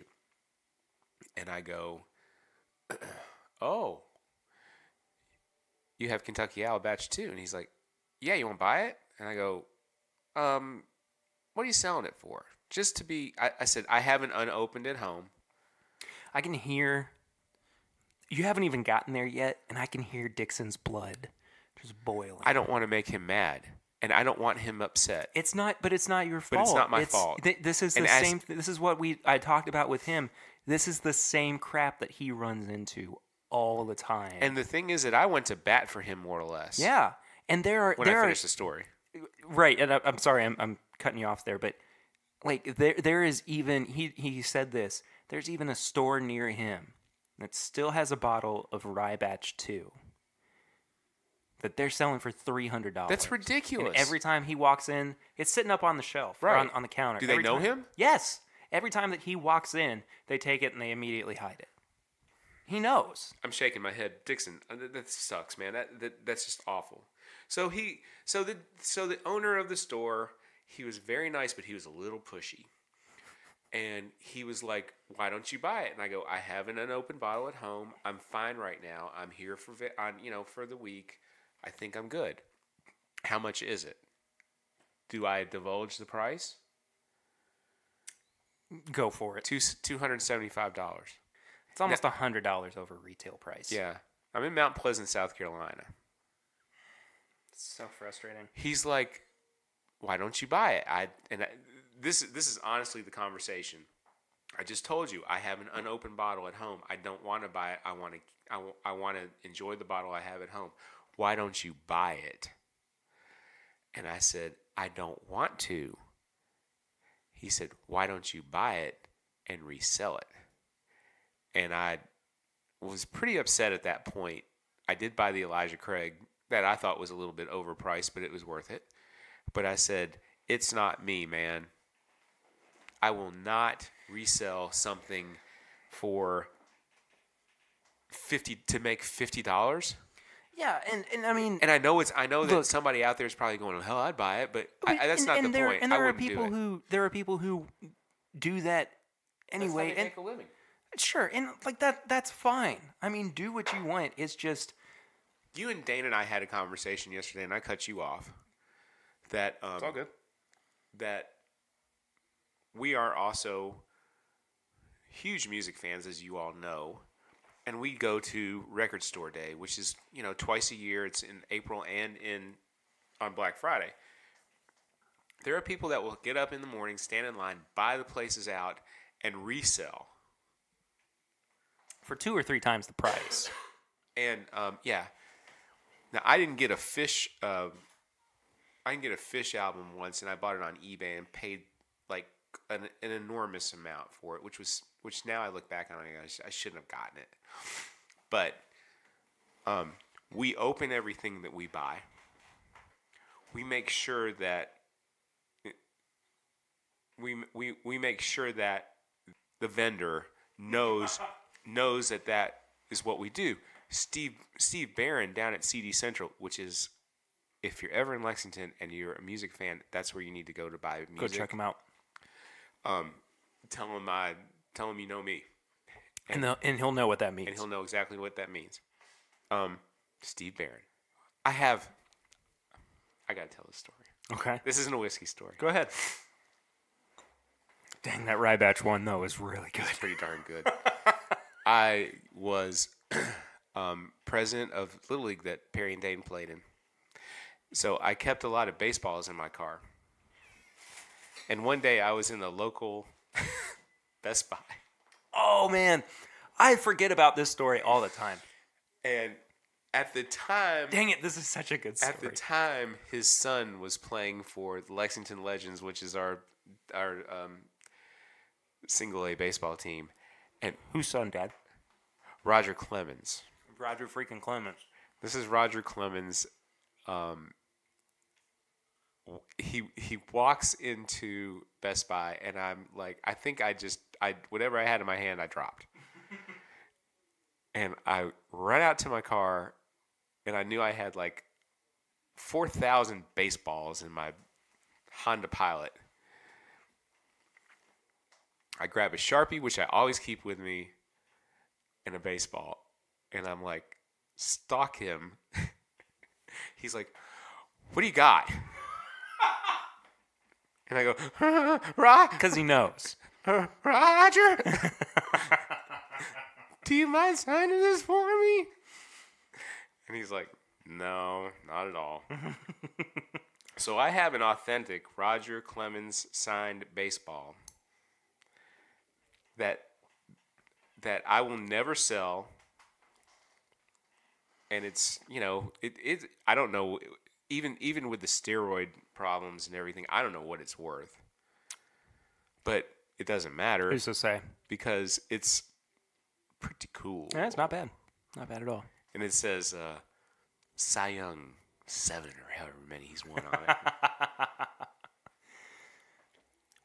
And I go, oh. You have Kentucky Owl batch 2. And he's like, yeah, you want to buy it? And I go, what are you selling it for? Just to be, I said, I have an unopened at home. I can hear, you haven't even gotten there yet, and I can hear Dixon's blood just boiling. I don't want to make him mad, and I don't want him upset. It's not your fault. But it's not my fault. This is the same, this is what I talked about with him. This is the same crap that he runs into all the time. And the thing is that I went to bat for him more or less. Yeah. And I finished the story. Right. And I'm sorry, I'm cutting you off there, but like there is even, he said this, there's even a store near him that still has a bottle of Rye Batch 2 that they're selling for $300. That's ridiculous. And every time he walks in, it's sitting up on the shelf, right, on the counter. Do they know him? Yes. Every time that he walks in, they take it and they immediately hide it. He knows. I'm shaking my head. Dixon, that sucks, man. That's just awful. So the owner of the store, he was very nice, but he was a little pushy. And he was like, "Why don't you buy it?" And I go, "I have an unopened bottle at home. I'm fine right now. I'm here for the week. I think I'm good. How much is it? Do I divulge the price?" Go for it. $275. It's almost $100 over retail price. Yeah. I'm in Mount Pleasant, South Carolina. It's so frustrating. He's like, "Why don't you buy it?" This is honestly the conversation. I just told you I have an unopened bottle at home. I don't want to buy it. I want to enjoy the bottle I have at home. Why don't you buy it? And I said, "I don't want to." He said, "Why don't you buy it and resell it?" And I was pretty upset at that point. I did buy the Elijah Craig that I thought was a little bit overpriced, but it was worth it. But I said, "It's not me, man. I will not resell something for $50. Yeah, and I mean, And I know that look, somebody out there is probably going, hell, I'd buy it, but that's not the point. And I there are wouldn't do people it. there are people who do that anyway. That's how they make a living. Sure, and like that's fine. I mean, do what you want. It's just You and Dane and I had a conversation yesterday, and I cut you off. That it's all good. That we are also huge music fans, as you all know, and we go to Record Store Day, which is twice a year. It's in April and on Black Friday. There are people that will get up in the morning, stand in line, buy the places out, and resell For 2 or 3 times the price. And yeah, now I didn't get a Fish. I didn't get a Fish album once, and I bought it on eBay and paid like an enormous amount for it, which now I look back on it, I shouldn't have gotten it. But we open everything that we buy. We make sure that we make sure that the vendor knows that is what we do. Steve Barron down at CD Central, which is, if you're ever in Lexington and you're a music fan, that's where you need to go to buy music. Go check him out. Tell him you know me, and he'll know what that means. And he'll know exactly what that means. Steve Barron. I gotta tell this story. Okay. This isn't a whiskey story. Go ahead. Dang, that Rye Batch one though is really good. It's pretty darn good. I was president of Little League that Perry and Dane played in. So I kept a lot of baseballs in my car. And one day I was in the local Best Buy. Oh, man. I forget about this story all the time. And at the time... Dang it, this is such a good story. At the time, his son was playing for the Lexington Legends, which is our single-A baseball team. And whose son, Dad? Roger Clemens. Roger freaking Clemens. This is Roger Clemens. He walks into Best Buy, and I'm like, I think whatever I had in my hand, I dropped. And I ran out to my car, and I knew I had like 4,000 baseballs in my Honda Pilot. I grab a Sharpie, which I always keep with me, and a baseball. And I'm like, stalk him. He's like, what do you got? And I go, because he knows. Roger, do you mind signing this for me? And he's like, no, not at all. So I have an authentic Roger Clemens signed baseball that I will never sell. And it's, I don't know, even with the steroid problems and everything, I don't know what it's worth. But it doesn't matter. Who's to say? Because it's pretty cool. Yeah, it's not bad. Not bad at all. And it says Cy Young 7 or however many he's won on it.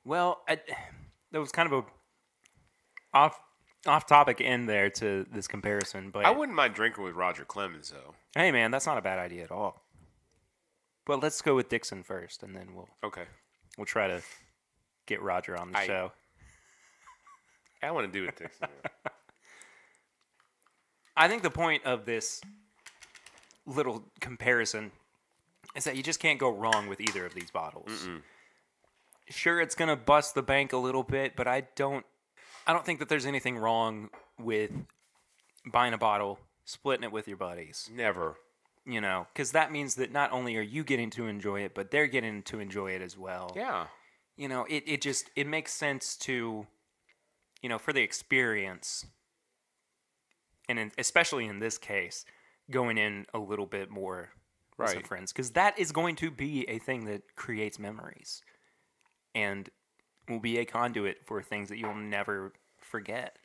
Well, there was kind of a off-topic end there to this comparison. But I wouldn't mind drinking with Roger Clemens, though. Hey, man, that's not a bad idea at all. But let's go with Dixon first, and then we'll try to get Roger on the show. I want to do it, Dixon. I think the point of this little comparison is that you just can't go wrong with either of these bottles. Mm-mm. Sure, it's going to bust the bank a little bit, but I don't think that there's anything wrong with buying a bottle, splitting it with your buddies. Never. Because that means that not only are you getting to enjoy it, but they're getting to enjoy it as well. Yeah. It makes sense to, for the experience, and especially in this case, going in a little bit more with some friends. Because that is going to be a thing that creates memories. And will be a conduit for things that you'll never forget.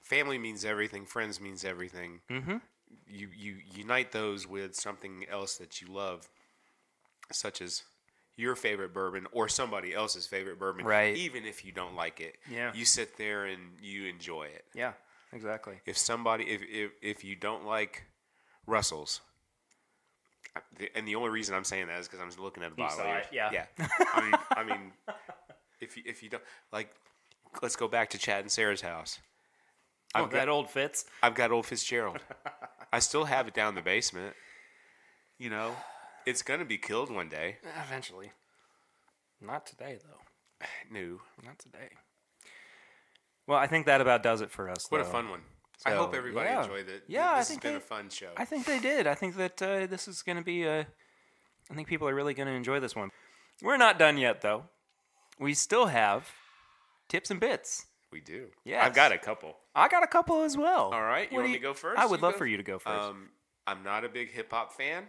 Family means everything. Friends means everything. Mm-hmm. You unite those with something else that you love, such as your favorite bourbon or somebody else's favorite bourbon. Right. Even if you don't like it. Yeah. You sit there and you enjoy it. Yeah. exactly. If you don't like Russell's, and the only reason I'm saying that is because I'm looking at the bottle here. Yeah. I mean, if you don't like, let's go back to Chad and Sarah's house. That old Fitz. I've got old Fitzgerald. I still have it down in the basement. It's gonna be killed one day. Eventually. Not today, though. No, not today. Well, I think that about does it for us. What a fun one. So, I hope everybody enjoyed it. Yeah, this has been a fun show. I think they did. I think that this is going to be I think people are really going to enjoy this one. We're not done yet, though. We still have tips and bits. We do. Yeah, I've got a couple. I got a couple as well. All right. You want me to go first? I would love for you to go first. I'm not a big hip-hop fan.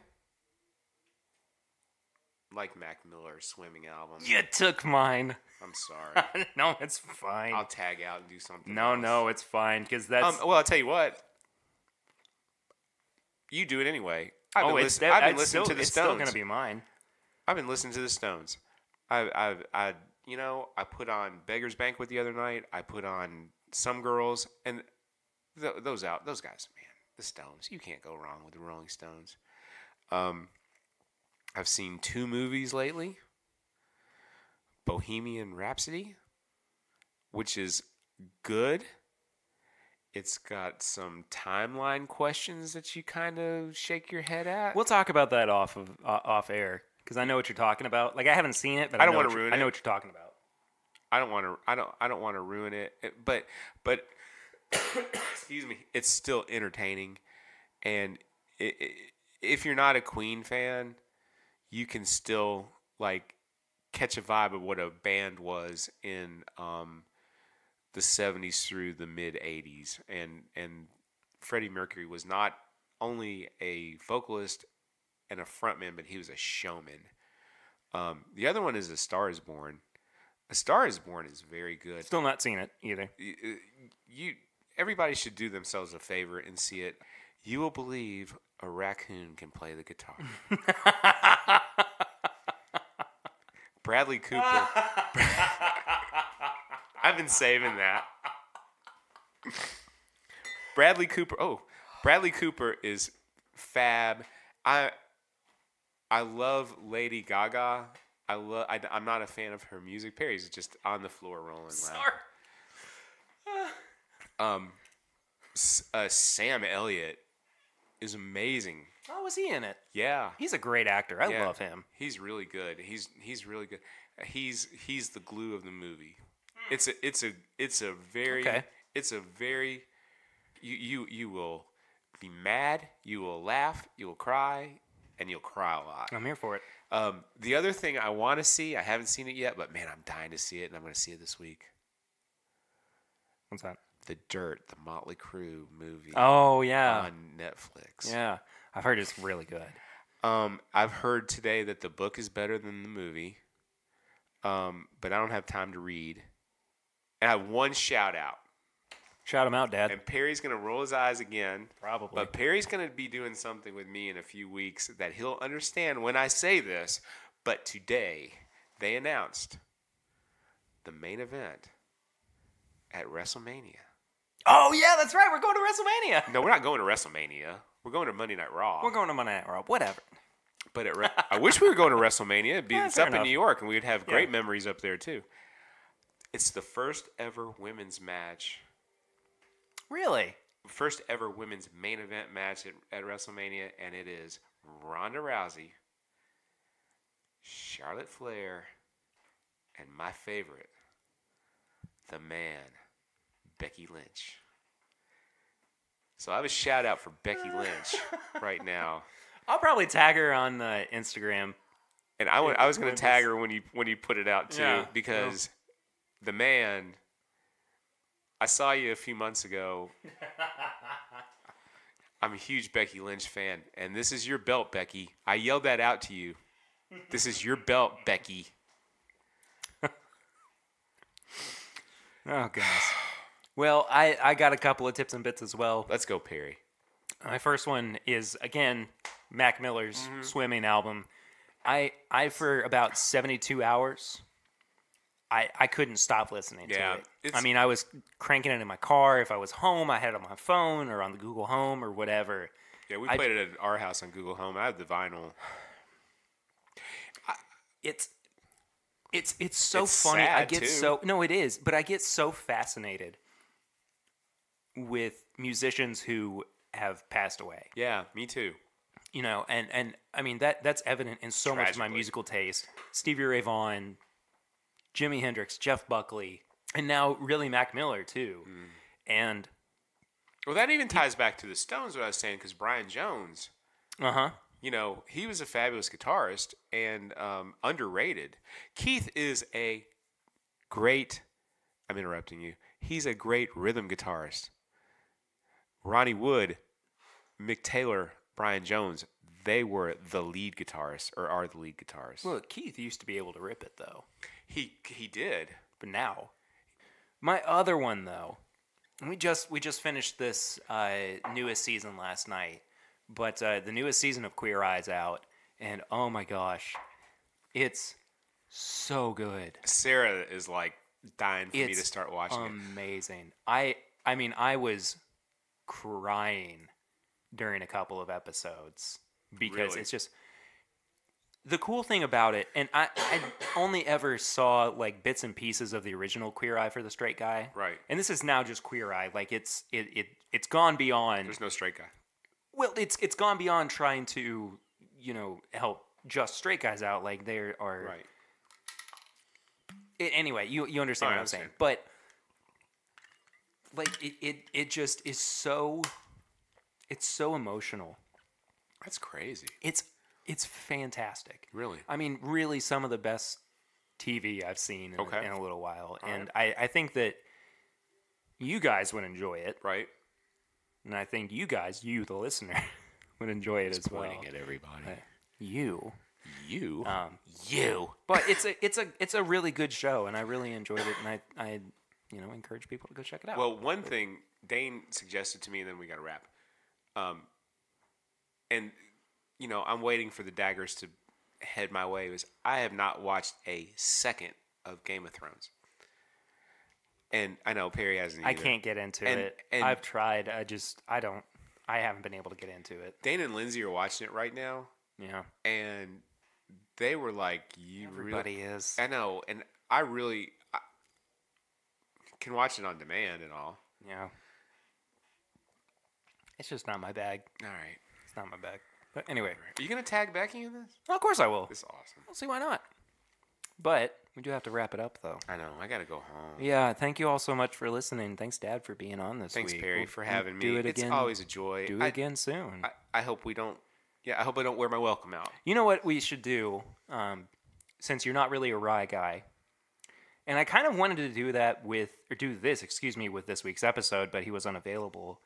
Like Mac Miller's Swimming album. You took mine. I'm sorry. No, it's fine. I'll tag out and do something else. No, it's fine, because that's... well, I'll tell you what. You do it anyway. I've been listening to the Stones. It's still going to be mine. I've been listening to the Stones. I put on Beggar's Banquet the other night. I put on Some Girls. And those guys, man. The Stones. You can't go wrong with the Rolling Stones. I've seen 2 movies lately. Bohemian Rhapsody, which is good. It's got some timeline questions that you kind of shake your head at. We'll talk about that off air, because I know what you're talking about. Like, I haven't seen it, but I don't want to ruin it. I know what you're talking about. I don't want to ruin it, but excuse me, it's still entertaining, and if you're not a Queen fan, you can still like catch a vibe of what a band was in the 70s through the mid 80s, and Freddie Mercury was not only a vocalist and a frontman, but he was a showman. The other one is A Star Is Born. A Star Is Born is very good. Still not seen it either. Everybody should do themselves a favor and see it. You will believe a raccoon can play the guitar. Bradley Cooper. I've been saving that. Bradley Cooper is fab. I love Lady Gaga. I'm not a fan of her music. Perry's just on the floor rolling loud. Sam Elliott is amazing. Oh, was he in it? Yeah. He's a great actor. I love him. He's really good. He's really good. He's the glue of the movie. It's a very you will be mad, you will laugh, you will cry, and you'll cry a lot. I'm here for it. The other thing I want to see, I haven't seen it yet, but man, I'm dying to see it, and I'm going to see it this week. What's that? The Dirt, the Motley Crue movie. Oh, yeah. On Netflix. Yeah. I've heard it's really good. I've heard today that the book is better than the movie, but I don't have time to read. And I have one shout out. Shout him out, Dad. And Perry's going to roll his eyes again. Probably. But Perry's going to be doing something with me in a few weeks that he'll understand when I say this. But today, they announced the main event at WrestleMania. Oh, yeah, that's right. We're going to WrestleMania. No, we're not going to WrestleMania. We're going to Monday Night Raw. We're going to Monday Night Raw. Whatever. But I wish we were going to WrestleMania. It's up in New York, and we'd have great Yeah. memories up there, too. It's the first ever women's match. Really? First ever women's main event match at WrestleMania, and it is Ronda Rousey, Charlotte Flair, and my favorite, the man, Becky Lynch. So I have a shout out for Becky Lynch right now. I'll probably tag her on Instagram. And I was going to tag her when you put it out too, because the man, I saw you a few months ago. I'm a huge Becky Lynch fan, and this is your belt, Becky. I yelled that out to you. This is your belt, Becky. Oh, goodness. Well, I got a couple of tips and bits as well. Let's go, Perry. My first one is, again, Mac Miller's Swimming album. I for about 72 hours, I couldn't stop listening to it. it's- I mean, I was cranking it in my car. If I was home, I had it on my phone or on the Google Home or whatever. Yeah, we played it at our house on Google Home. I have the vinyl. It's so It's funny. I sad, get too. no, it is, but I get so fascinated with musicians who have passed away. Yeah, me too. You know, and I mean that's evident in so much of my Tragically. musical taste. Stevie Ray Vaughan, Jimi Hendrix, Jeff Buckley, and now really Mac Miller too. And Well, that even ties back to the Stones, what I was saying, because Brian Jones, you know, he was a fabulous guitarist and underrated. Keith is a great, I'm interrupting you, he's a great rhythm guitarist. Ronnie Wood, Mick Taylor, Brian Jones, they were the lead guitarists, or are the lead guitarists. well, Keith used to be able to rip it though, He did. but now my other one though, we just finished this newest season last night, but the newest season of Queer Eye's out, and oh my gosh, it's so good. Sarah is like dying for me to It's start watching it. amazing. I mean, I was crying during a couple of episodes because Really? it's just the cool thing about it. And I only ever saw like bits and pieces of the original Queer Eye for the Straight Guy, Right. And this is now just Queer Eye. Like it's gone beyond. There's no straight guy. Well, it's gone beyond trying to help just straight guys out. Like there are Right. Anyway, you understand Oh, I what I'm saying. understand. But like it just is so emotional. That's crazy. It's fantastic. Really? I mean, really some of the best TV I've seen Okay. in a little while. And I think that you guys would enjoy it. Right? And I think you the listener, would enjoy it as well. Pointing at everybody. You. You. You. But it's a really good show, and I really enjoyed it, and I encourage people to go check it out. Well, one thing Dane suggested to me, and then we got to wrap. And I'm waiting for the daggers to head my way. Was I have not watched a second of Game of Thrones, and I know Perry hasn't. I Either. can't get into And- it. and- I've tried. I haven't been able to get into it. Dane and Lindsay are watching it right now, Yeah. and they were like, "You Everybody really?" is. I know, and I can watch it on demand and all. Yeah. It's just not my bag. All right. It's not my bag. But anyway. Are you gonna tag Becky in this? Well, of course I will. This is awesome. We'll see why not. But we do have to wrap it up, though. I know. I gotta go home. Yeah, thank you all so much for listening. Thanks, Dad, for being on this Thanks, week. Perry, We'll for having me. do it It's again. always a joy. Do it again soon. I hope we don't. Yeah, I hope I don't wear my welcome out. You know what we should do, since you're not really a rye guy, and I kind of wanted to do this with this week's episode, but he was unavailable,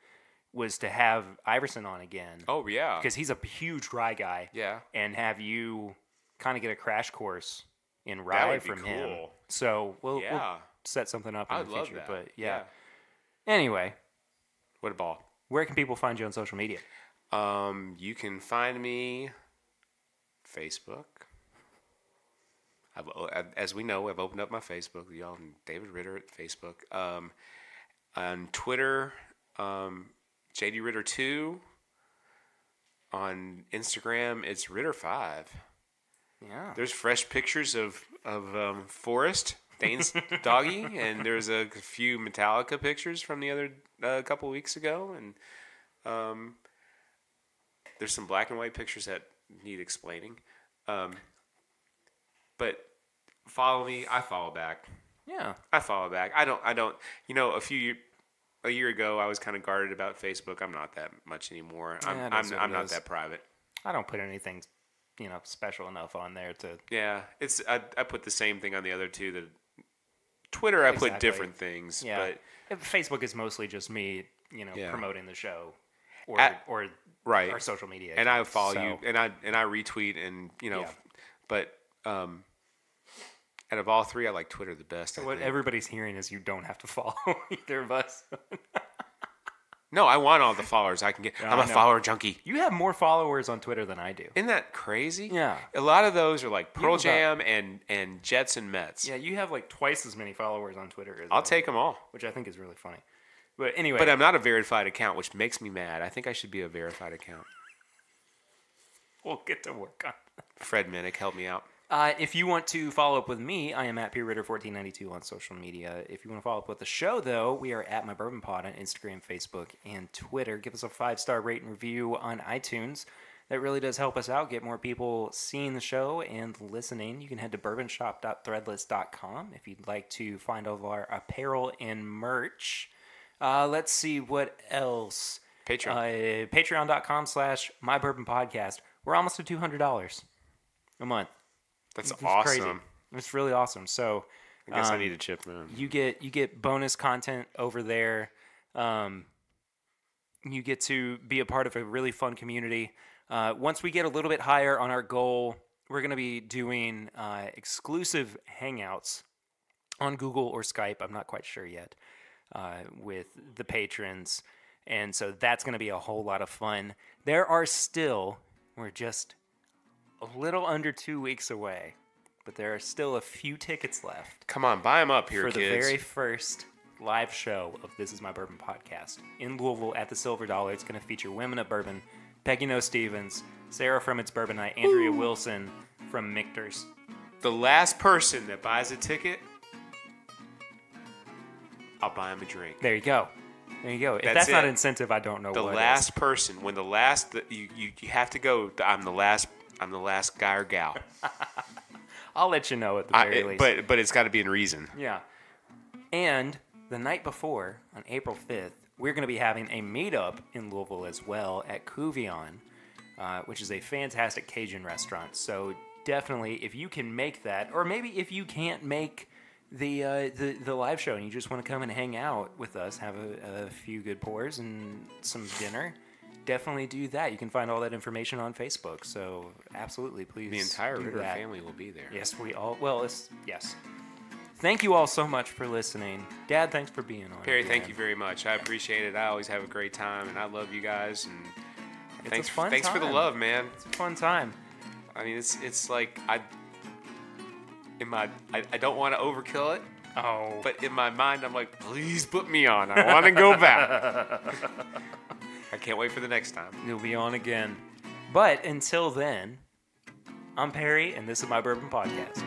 was to have Iverson on again. Oh yeah. Because he's a huge rye guy. Yeah. And have you kind of get a crash course in That rye would be from him. cool. So we'll Yeah. set something up in I'd the love future. that. But yeah. Anyway, What a ball. where can people find you on social media? You can find me Facebook. As we know, I've opened up my Facebook. Y'all, David Ritter at Facebook. On Twitter, JD Ritter 2. On Instagram, it's Ritter5. Yeah. There's fresh pictures of Forrest, Dane's doggy, and there's a few Metallica pictures from the other couple weeks ago, and there's some black and white pictures that need explaining. But follow me. I follow back. Yeah. I follow back. I don't. A year ago, I was kind of guarded about Facebook. I'm not that much anymore. Yeah, it I'm is what I'm it not is. that private. I don't put anything, special enough on there to. Yeah, I put the same thing on the other two. That Twitter, I put Exactly. different things. Yeah. But Facebook is mostly just me, Yeah. promoting the show, or right. our social media. And I accounts. follow So, you, and I retweet, and Yeah. but out of all three, I like Twitter the best. I What think. everybody's hearing is you don't have to follow either of us. No, I want all the followers I can get. I'm a follower junkie. You have more followers on Twitter than I do. Isn't that crazy? Yeah. A lot of those are like Pearl Jam and Jets and Mets. Yeah, you have like twice as many followers on Twitter. I'll take them all. Which I think is really funny. But anyway. But I'm not a verified account, which makes me mad. I think I should be a verified account. We'll get to work on that. Fred Minnick, help me out. If you want to follow up with me, I am at PRitter1492 on social media. If you want to follow up with the show, though, we are at My Bourbon Pod on Instagram, Facebook, and Twitter. Give us a 5-star rate and review on iTunes. That really does help us out, get more people seeing the show and listening. You can head to bourbonshop.threadless.com if you'd like to find all of our apparel and merch. Let's see what else. Patreon. Patreon.com/MyBourbonPodcast. We're almost at $200 a month. That's awesome. Crazy. It's really awesome. So I guess I need to chip in. You get bonus content over there. You get to be a part of a really fun community. Once we get a little bit higher on our goal, we're going to be doing exclusive hangouts on Google or Skype. I'm not quite sure yet with the patrons. And so that's going to be a whole lot of fun. We're just a little under 2 weeks away, but there are still a few tickets left. Come on, buy them up here, kids. For the very first live show of This Is My Bourbon Podcast in Louisville at the Silver Dollar. It's going to feature women of bourbon, Peggy No Stevens, Sarah from It's Bourbon Night, Andrea Wilson from Michter's. The last person that buys a ticket, I'll buy him a drink. There you go. If that's not incentive, I don't know what The last person, when the last, you have to go, I'm the last guy or gal. I'll let you know at the very least. But it's got to be in reason. Yeah. And the night before, on April 5th, we're going to be having a meetup in Louisville as well at Couvillon, which is a fantastic Cajun restaurant. So definitely, if you can make that, or maybe if you can't make the live show and you just want to come and hang out with us, have a few good pours and some dinner, definitely do that. You can find all that information on Facebook. So absolutely, please. The entire Ritter family will be there. Yes, we all. Well, yes. Thank you all so much for listening. Dad, thanks for being on. Perry, thank you very much. I appreciate it. I always have a great time, and I love you guys. And thanks for the love, man. It's a fun time. I mean, it's like I don't want to overkill it. Oh. But in my mind, I'm like, please put me on. I want to go back. I can't wait for the next time. You'll be on again. But until then, I'm Perry, and this is My Bourbon Podcast.